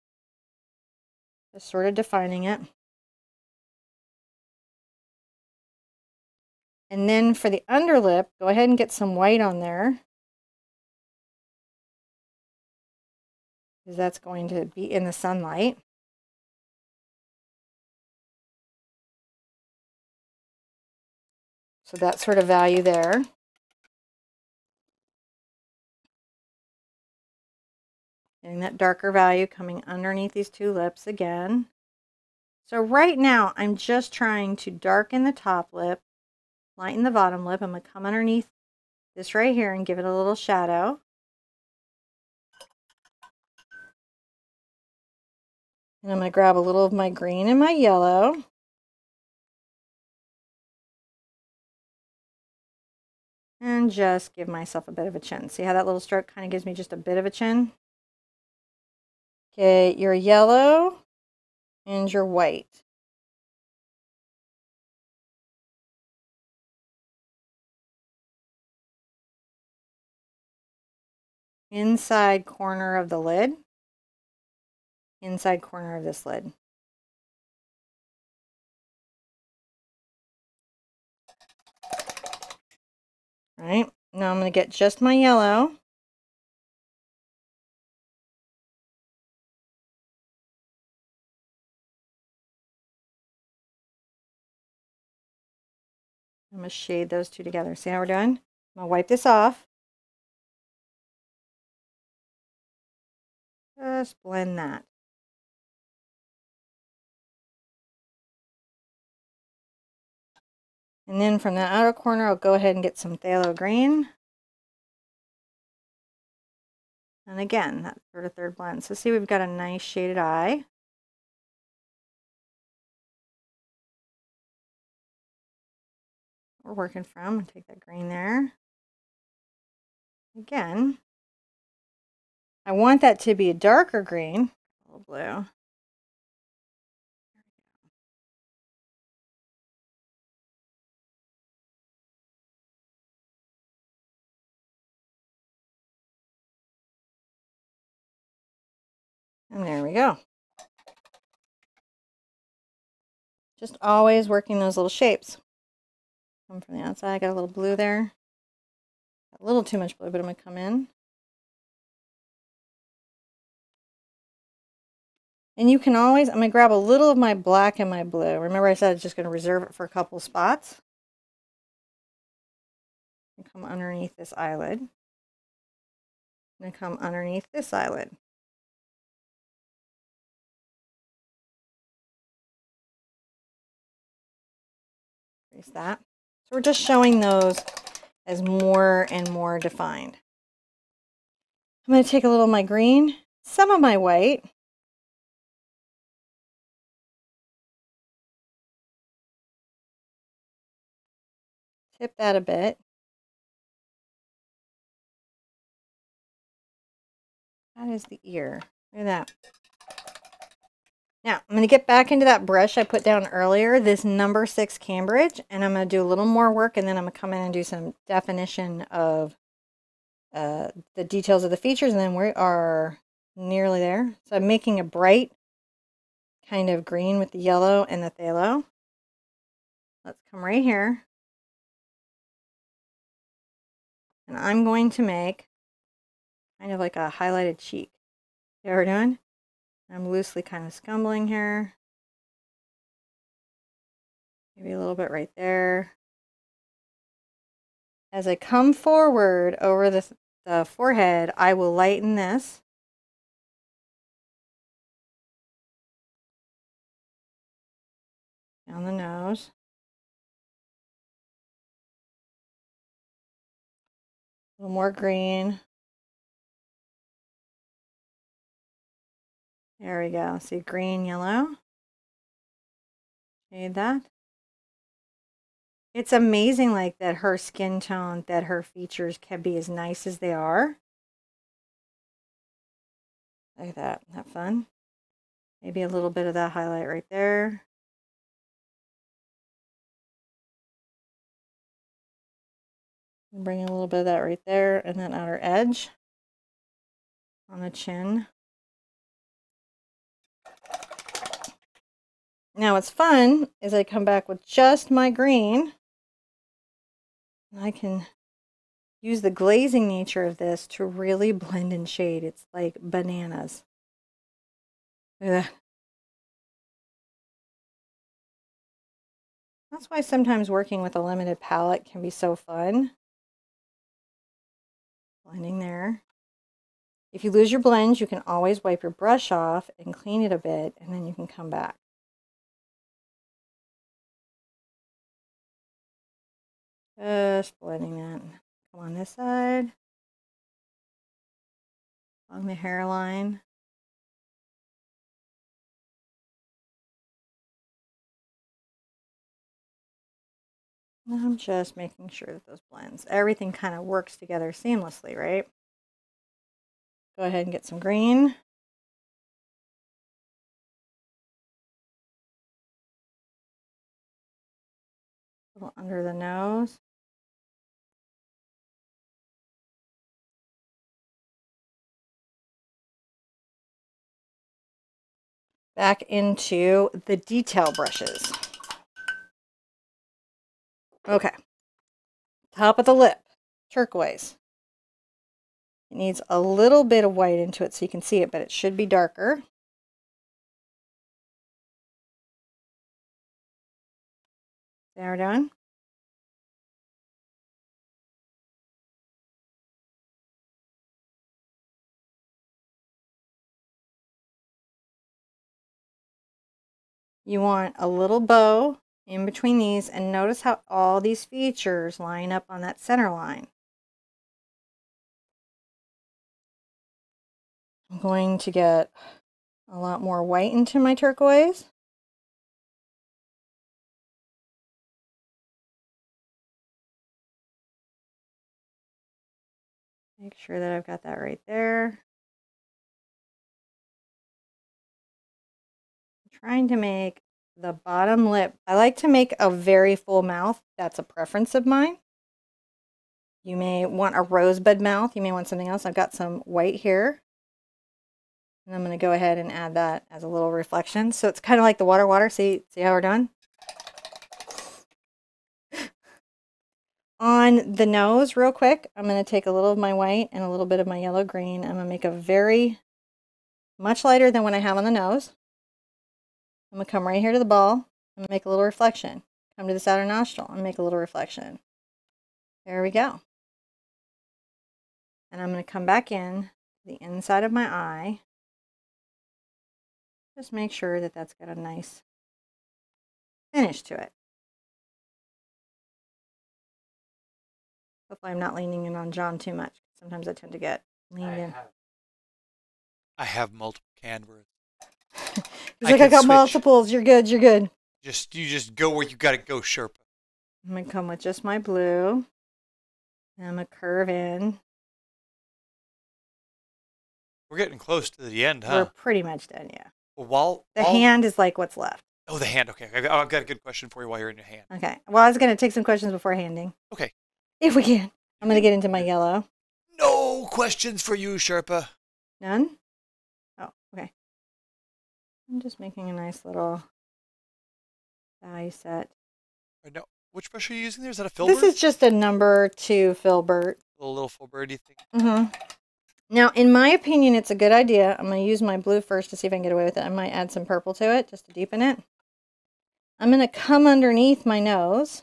Just sort of defining it. And then for the underlip, go ahead and get some white on there, because that's going to be in the sunlight. So that sort of value there. Getting that darker value coming underneath these two lips again. So right now, I'm just trying to darken the top lip, lighten the bottom lip. I'm going to come underneath this right here and give it a little shadow. And I'm going to grab a little of my green and my yellow. And just give myself a bit of a chin. See how that little stroke kind of gives me just a bit of a chin? Okay, your yellow and your white. Inside corner of the lid. Inside corner of this lid. All right, now I'm going to get just my yellow. I'm going to shade those two together. See how we're doing? I'm going to wipe this off. Just blend that. And then from the outer corner, I'll go ahead and get some phthalo green. And again, that sort of third blend. So see, we've got a nice shaded eye. We're working from. Take that green there. Again, I want that to be a darker green. A little blue. And there we go. Just always working those little shapes. Come from the outside, I got a little blue there. A little too much blue, but I'm going to come in. And you can always, I'm going to grab a little of my black and my blue. Remember I said I was just going to reserve it for a couple spots. And come underneath this eyelid. And come underneath this eyelid. Trace that. So we're just showing those as more and more defined. I'm going to take a little of my green, some of my white. Tip that a bit. That is the ear. Look at that. Now, I'm going to get back into that brush I put down earlier, this number 6 Cambridge, and I'm going to do a little more work, and then I'm going to come in and do some definition of the details of the features, and then we are nearly there. So I'm making a bright kind of green with the yellow and the phthalo. Let's come right here. And I'm going to make kind of like a highlighted cheek. See how we're doing? I'm loosely kind of scumbling here. Maybe a little bit right there. As I come forward over the forehead, I will lighten this. Down the nose. A little more green. There we go. See, green, yellow. Shade that. It's amazing like that her skin tone, that her features can be as nice as they are. Look at that. Isn't that fun? Maybe a little bit of that highlight right there. Bring a little bit of that right there, and then outer edge on the chin. Now what's fun is I come back with just my green. And I can use the glazing nature of this to really blend and shade. It's like bananas. Look at that. That's why sometimes working with a limited palette can be so fun. Blending there. If you lose your blends, you can always wipe your brush off and clean it a bit, and then you can come back. Just blending that. Come on this side. Along the hairline. And I'm just making sure that those blends, everything kind of works together seamlessly, right? Go ahead and get some green. A little under the nose. Back into the detail brushes. Okay. Top of the lip, turquoise. It needs a little bit of white into it so you can see it, but it should be darker. There, we're done. You want a little bow in between these, and notice how all these features line up on that center line. I'm going to get a lot more white into my turquoise. Make sure that I've got that right there. I'm trying to make the bottom lip. I like to make a very full mouth. That's a preference of mine. You may want a rosebud mouth. You may want something else. I've got some white here. And I'm going to go ahead and add that as a little reflection. So it's kind of like the water. See how we're done? On the nose, real quick, I'm going to take a little of my white and a little bit of my yellow green. I'm going to make a very much lighter than what I have on the nose. I'm going to come right here to the ball. I'm going to make a little reflection. Come to this outer nostril and make a little reflection. There we go. And I'm going to come back in to the inside of my eye. Just make sure that that's got a nice finish to it. Hopefully I'm not leaning in on John too much. Sometimes I tend to get leaned in.
I have multiple canvases.
He's like, I got multiples. You're good. You're good.
You just go where you got to go, Sherpa.
I'm going to come with just my blue. And I'm going to curve in.
We're getting close to the end, huh?
We're pretty much done, yeah.
Well,
the hand is like what's left.
Oh, the hand. Okay. I've got a good question for you while you're in your hand.
Okay. Well, I was going to take some questions before handing.
Okay.
If we can. I'm going to get into my yellow.
No questions for you, Sherpa.
None? Oh, okay. I'm just making a nice little die set.
No. Which brush are you using there? Is that a Filbert?
This is just a number 2 Filbert.
A little Filbert, you think?
Mm-hmm. Now, in my opinion, it's a good idea. I'm going to use my blue first to see if I can get away with it. I might add some purple to it just to deepen it. I'm going to come underneath my nose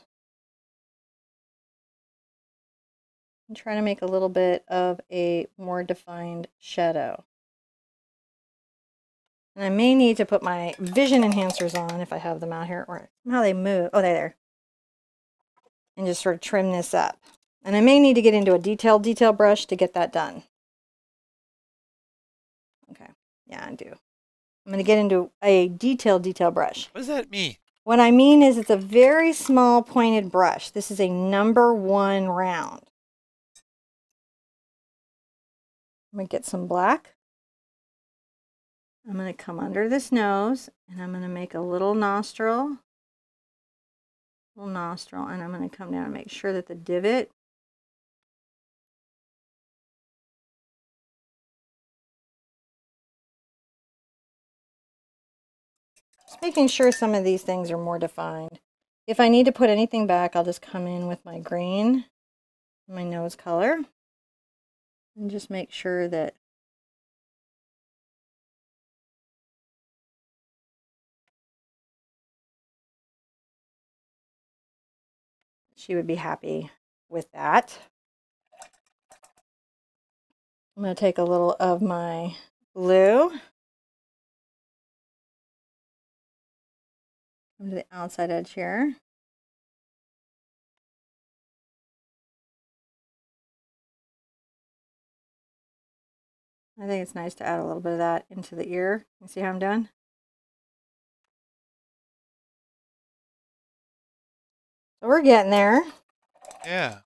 and try to make a little bit of a more defined shadow. And I may need to put my vision enhancers on if I have them out here, or how they move. Oh, they're there. And just sort of trim this up. And I may need to get into a detail brush to get that done. Okay, yeah, I do. I'm going to get into a detail brush.
What does that mean?
What I mean is it's a very small pointed brush. This is a number 1 round. I'm going to get some black. I'm going to come under this nose and I'm going to make a little nostril. And I'm going to come down and make sure that the divot just making sure some of these things are more defined. If I need to put anything back, I'll just come in with my green, my nose color, and just make sure that she would be happy with that. I'm going to take a little of my blue. Come to the outside edge here. I think it's nice to add a little bit of that into the ear. You see how I'm doing? So we're getting there.
Yeah.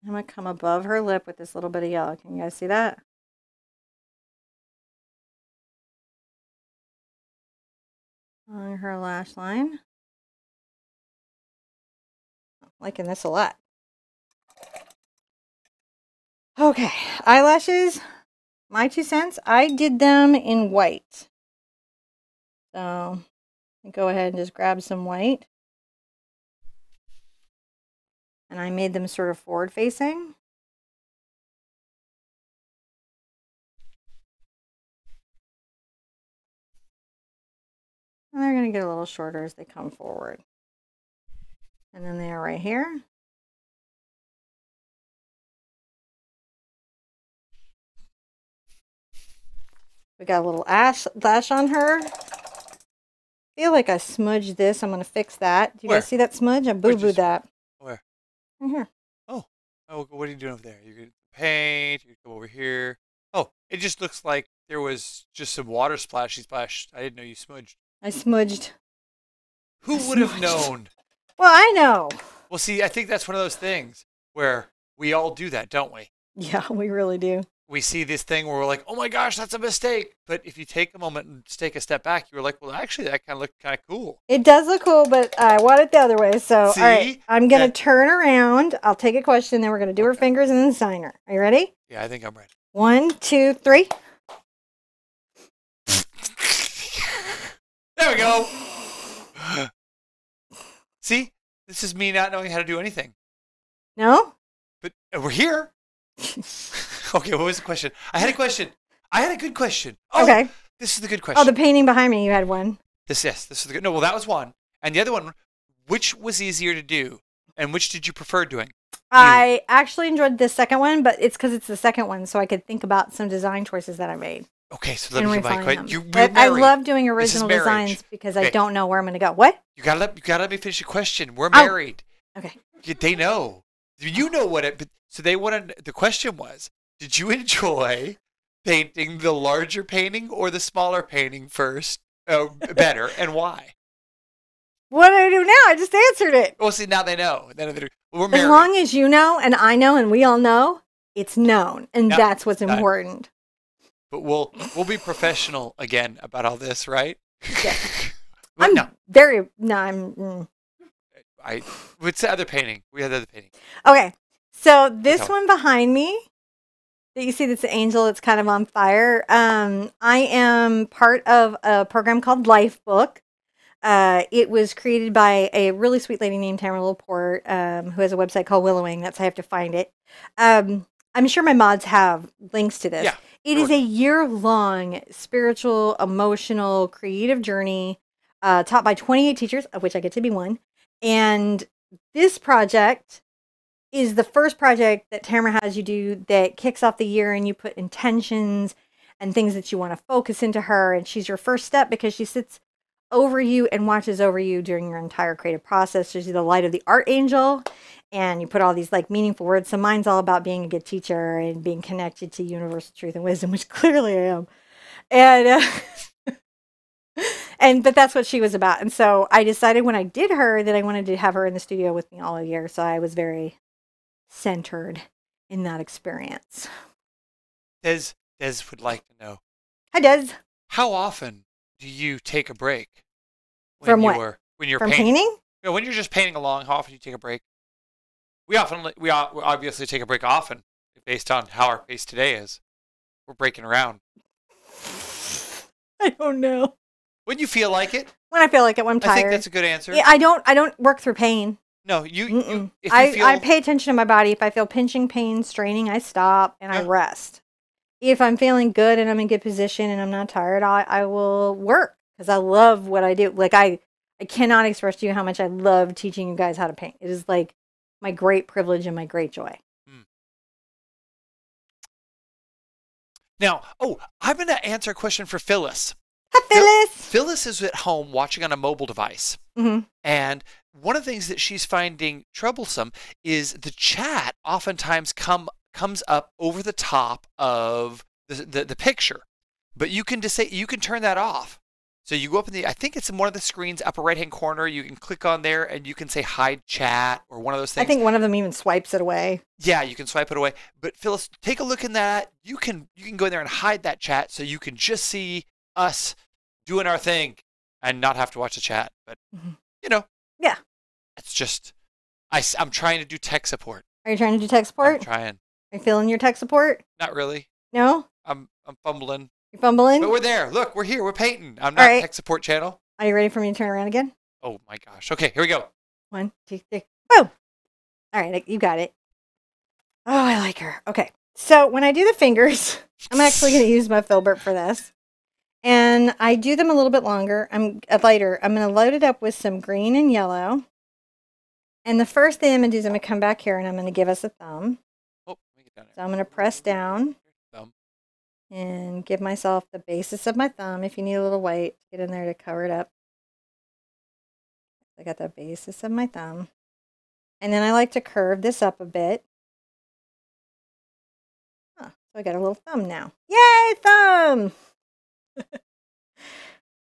I'm going to come above her lip with this little bit of yellow. Can you guys see that? On her lash line. I'm liking this a lot. Okay, eyelashes, my 2 cents. I did them in white. So go ahead and just grab some white. And I made them sort of forward facing. And they're going to get a little shorter as they come forward. And then they are right here. We got a little lash on her. I feel like I smudged this. I'm going to fix that. Do you guys see that smudge? I boo-booed that.
Where?
Right here.
Oh, what are you doing over there? You could paint. You could go over here. Oh, it just looks like there was just some water splashy splash. I didn't know you smudged.
I smudged.
Who would have known?
Well, I know.
Well, see, I think that's one of those things where we all do that, don't we?
Yeah, we really do.
We see this thing where we're like, oh my gosh, that's a mistake. But if you take a moment and take a step back, you're like, well, actually, that kind of looked kind of cool.
It does look cool, but I want it the other way. So,
see?
All right, I'm going to turn around. I'll take a question, then we're going to do her fingers and then sign her. Are you ready?
Yeah, I think I'm ready.
1, 2, 3.
There we go. See? This is me not knowing how to do anything.
No?
But we're here. Okay, what was the question? I had a question. I had a good question. Oh,
Okay.
this is the good question.
Oh, the painting behind me, you had one.
This is the good. No, well, that was one. And the other one, which was easier to do? And which did you prefer doing?
I actually enjoyed the second one, but it's because it's the second one, so I could think about some design choices that I made.
Okay, so let
and
me get my
refine
question.
them. But I love doing original designs because I
Okay.
don't know where I'm going to go. What?
You gotta let me finish the question. We're married.
Okay.
They know. You know what it. So they wanted. The question was: did you enjoy painting the larger painting or the smaller painting first? Better, and why?
What do I do now? I just answered it.
Well, see, now they know. We're married.
As long as you know, and I know, and we all know, it's known, and
Yep,
that's what's important.
But we'll be professional again about all this, right?
Yeah.
But What's the other painting? We had the other painting.
Okay, so this one behind me that you see, that's an angel. It's kind of on fire. I am part of a program called Lifebook. It was created by a really sweet lady named Tamara Laporte, who has a website called Willowing. That's how I have to find it. I'm sure my mods have links to this.
Yeah,
it is a year-long spiritual, emotional, creative journey taught by 28 teachers, of which I get to be one. And this project is the first project that Tamara has you do that kicks off the year, and you put intentions and things that you want to focus into her. And she's your first step because she sits over you and watches over you during your entire creative process. She's the light of the art angel, and you put all these like meaningful words. So mine's all about being a good teacher and being connected to universal truth and wisdom, which clearly I am. And but that's what she was about. And so I decided when I did her that I wanted to have her in the studio with me all year. So I was very centered in that experience.
Des would like to know.
Hi, Des.
How often do you take a break?
From what?
When you're
From painting?
You know, when you're just painting along, how often do you take a break? We obviously take a break often, based on how our pace today is. We're breaking around.
I don't know.
When you feel like it.
When I feel like it, when I'm tired.
I think that's a good answer.
Yeah, I don't work through pain.
No, if you feel...
I pay attention to my body. If I feel pinching, pain, straining, I stop and I rest. If I'm feeling good and I'm in good position and I'm not tired, I will work because I love what I do. Like I cannot express to you how much I love teaching you guys how to paint. It is like my great privilege and my great joy.
Now, I'm going to answer a question for Phyllis.
Hi, Phyllis.
Phyllis is at home watching on a mobile device.
Mm-hmm.
And one of the things that she's finding troublesome is the chat oftentimes comes up over the top of the picture. But you can turn that off. So you go up I think it's in one of the screens, upper right-hand corner. You can click on there and you can say hide chat or one of those things.
I think one of them even swipes it away.
Yeah, you can swipe it away. But Phyllis, take a look in that. You can go in there and hide that chat so you can just see us doing our thing and not have to watch the chat. But,
Yeah.
It's just, I'm trying to do tech support.
Are you trying to do tech support?
I'm trying.
Are you feeling your tech support?
Not really.
No?
I'm fumbling.
You're fumbling?
But we're there. Look, we're here. We're painting. I'm not tech support channel.
Are you ready for me to turn around again?
Oh my gosh. Okay, here we go.
1, 2, 3. Boom! All right, you got it. Oh, I like her. Okay. So when I do the fingers, I'm actually going to use my Filbert for this. And I do them a little bit longer. Lighter. I'm going to load it up with some green and yellow. And the first thing I'm going to do is I'm going to come back here and I'm going to give us a thumb.
Oh, let me get down there.
So I'm going to press down.
Thumb.
And give myself the basis of my thumb. If you need a little white, get in there to cover it up. I got the basis of my thumb. And then I like to curve this up a bit. So I got a little thumb now. Yay, thumb!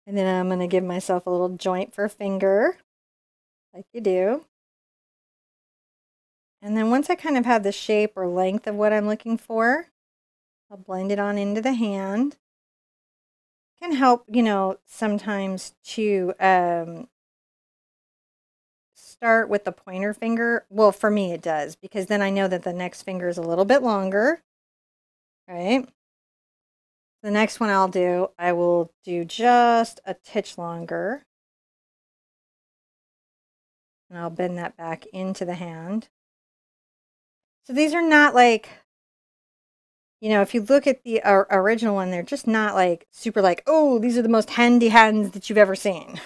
And then I'm going to give myself a little joint for a finger, like you do. And then once I kind of have the shape or length of what I'm looking for, I'll blend it on into the hand. Can help, sometimes to start with the pointer finger. Well, for me it does, because then I know that the next finger is a little bit longer, right? The next one I will do just a titch longer. And I'll bend that back into the hand. So these are not like, you know, if you look at the original one, they're just not like super like, oh, these are the most handy hands that you've ever seen.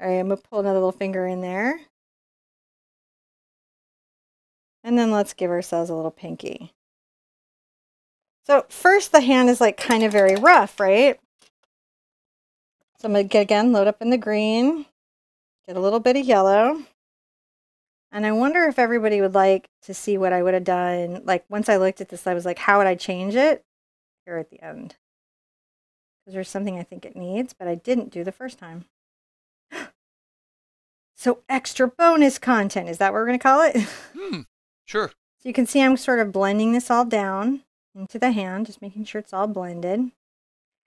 All right, I'm going to pull another little finger in there. And then let's give ourselves a little pinky. So first the hand is like kind of very rough, right? So I'm going to again load up in the green, get a little bit of yellow. And I wonder if everybody would like to see what I would have done. Like once I looked at this, I was like, how would I change it? Here at the end. Because there's something I think it needs, but I didn't do the first time. So extra bonus content, is that what we're going to call it?
Sure.
So you can see I'm sort of blending this all down into the hand, just making sure it's all blended.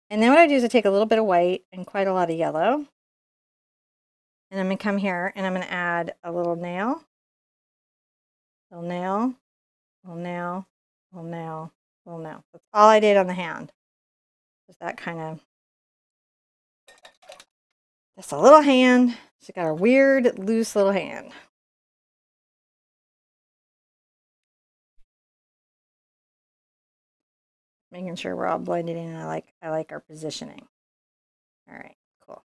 And then what I do is I take a little bit of white and quite a lot of yellow. And I'm going to come here and I'm going to add a little nail, little nail, little nail, little nail, little nail. That's all I did on the hand. Just that kind of, just a little hand. She's got a weird, loose little hand. Making sure we're all blended in. I like our positioning. All right, cool.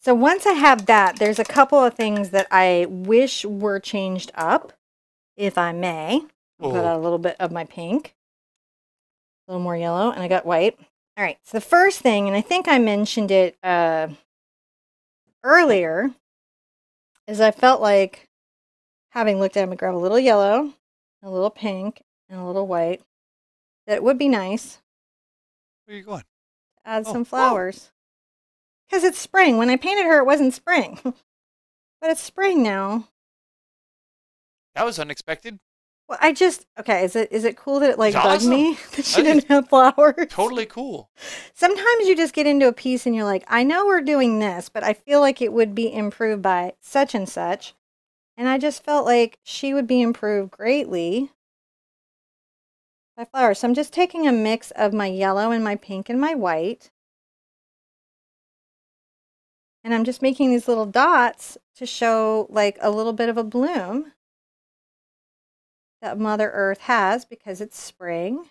So once I have that, there's a couple of things that I wish were changed up, if I may. I'll put out a little bit of my pink, a little more yellow, and I got white. All right, so the first thing, and I think I mentioned it earlier, is I felt like, having looked at them, I grab a little yellow, a little pink, and a little white, that it would be nice.
Where are you going?
To add some flowers. Because it's spring. When I painted her, it wasn't spring. But it's spring now.
That was unexpected.
Well, okay, is it cool that it like bugged
awesome.
me that she didn't have flowers?
Totally cool.
Sometimes you just get into a piece and you're like, I know we're doing this, but I feel like it would be improved by such and such. And I just felt like she would be improved greatly by flowers. So I'm just taking a mix of my yellow and my pink and my white. And I'm just making these little dots to show like a little bit of a bloom that Mother Earth has because it's spring.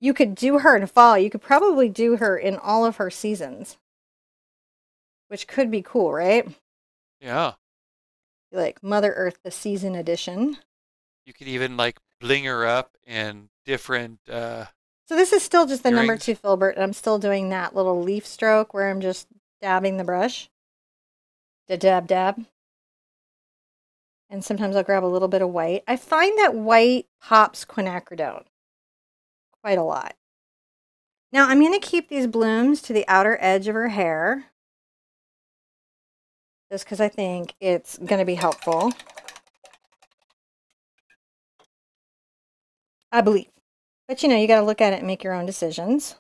You could do her in fall. You could probably do her in all of her seasons, which could be cool, right?
Yeah.
Like Mother Earth, the season edition.
You could even like bling her up in different.
So this is still just the
earrings.
number 2 Filbert, and I'm still doing that little leaf stroke where I'm just dabbing the brush. Dab, dab. And sometimes I'll grab a little bit of white. I find that white pops quinacridone quite a lot. Now I'm going to keep these blooms to the outer edge of her hair, just because I think it's going to be helpful. I believe. But you know, you got to look at it and make your own decisions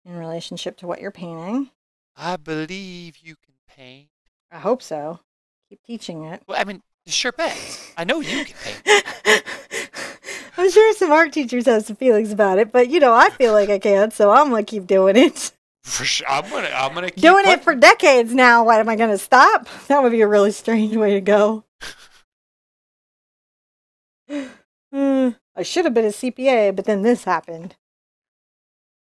in relationship to what you're painting.
I believe you can paint.
I hope so. Keep teaching it.
Well, I mean, the Sherpa. I know you can paint.
I'm sure some art teachers have some feelings about it, but you know, I feel like I can, so I'm gonna keep doing it.
For sure, I'm gonna keep
doing it for decades now. What am I gonna stop? That would be a really strange way to go. I should have been a CPA, but then this happened.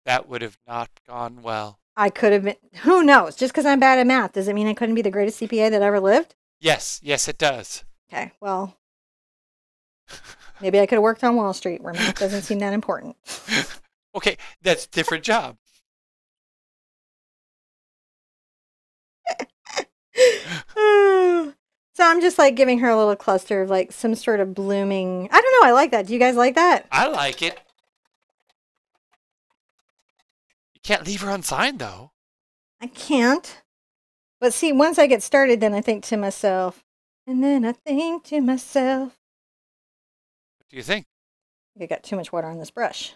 That would have not gone well.
I could have been. Who knows? Just because I'm bad at math, does it mean I couldn't be the greatest CPA that ever lived?
Yes, it does.
Okay, well, maybe I could have worked on Wall Street where math doesn't seem that important.
Okay, that's a different job.
So I'm just like giving her a little cluster of like some sort of blooming. I don't know. I like that. Do you guys like that?
I like it. You can't leave her unsigned though.
I can't. But see, once I get started, then I think to myself, and then I think to myself.
What do you think?
I got too much water on this brush.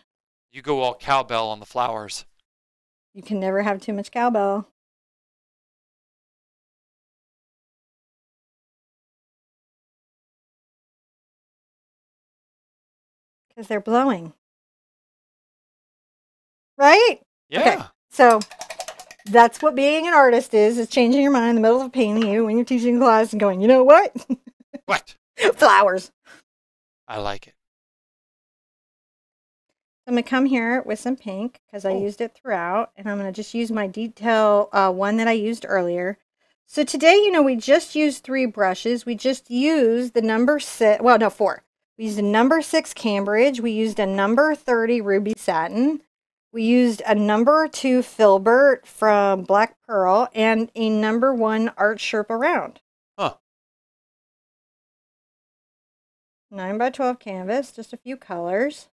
You go all cowbell on the flowers.
You can never have too much cowbell. Because they're blowing. Right?
Yeah.
Okay, so That's what being an artist is changing your mind in the middle of painting you when you're teaching class and going, you know what?
What?
Flowers.
I like it.
I'm going to come here with some pink because I used it throughout. And I'm going to just use my detail one that I used earlier. So today, you know, we just used 3 brushes. We just used the number 6, well, no, 4. We used a number 6 Cambridge. We used a number 30 Ruby Satin. We used a number 2 Filbert from Black Pearl and a number 1 TheArtSherpa round.
Huh.
9 by 12 canvas, just a few colors.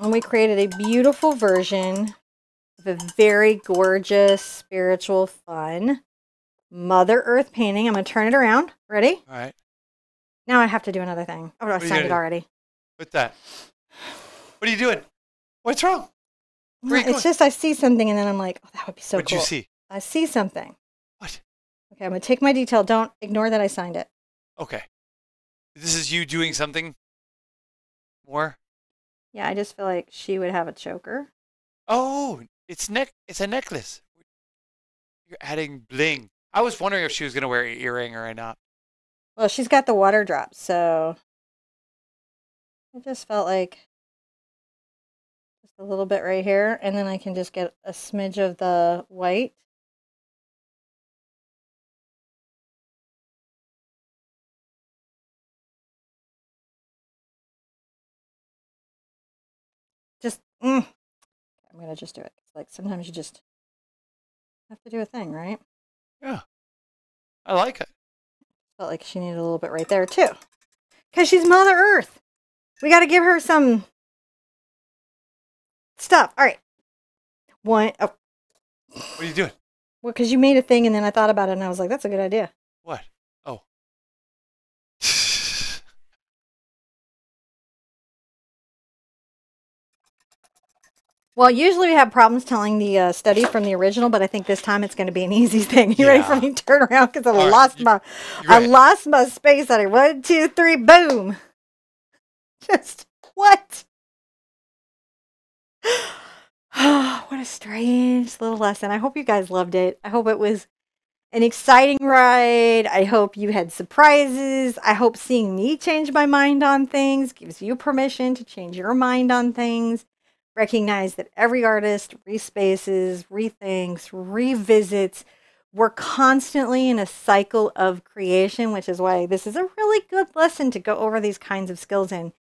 And we created a beautiful version of a very gorgeous, spiritual, fun Mother Earth painting. I'm going to turn it around. Ready?
All right.
Now I have to do another thing. Oh, I signed it already.
What's that? What are you doing? What's wrong?
It's just I see something and then I'm like, oh, that would be so cool.
What'd you see?
I see something.
What?
Okay, I'm going to take my detail. Don't ignore that I signed it.
Okay. This is you doing something more?
Yeah, I just feel like she would have a choker.
Oh, it's a necklace. You're adding bling. I was wondering if she was going to wear an earring or not.
Well, she's got the water drops, so I just felt like just a little bit right here, and then I can just get a smidge of the white. Just, I'm going to just do it. It's like sometimes you just have to do a thing, right?
Yeah. I like it.
Felt like she needed a little bit right there, too. Because she's Mother Earth. We got to give her some stuff. All right. One. Oh.
What are you doing?
Well, because you made a thing, and then I thought about it, and I was like, that's a good idea.
What? Oh.
Well, usually we have problems telling the study from the original, but I think this time it's going to be an easy thing. You ready for me to turn around? Because I lost my space on it. 1, 2, 3, boom. Just what? What a strange little lesson. I hope you guys loved it. I hope it was an exciting ride. I hope you had surprises. I hope seeing me change my mind on things gives you permission to change your mind on things. Recognize that every artist respaces, rethinks, revisits. We're constantly in a cycle of creation, which is why this is a really good lesson to go over these kinds of skills in,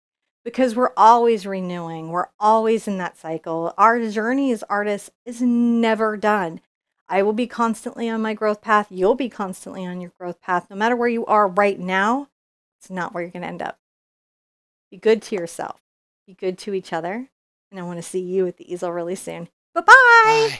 because we're always renewing. We're always in that cycle. Our journey as artists is never done. I will be constantly on my growth path. You'll be constantly on your growth path. No matter where you are right now, it's not where you're going to end up. Be good to yourself. Be good to each other. And I want to see you at the easel really soon. Bye-bye.
Bye.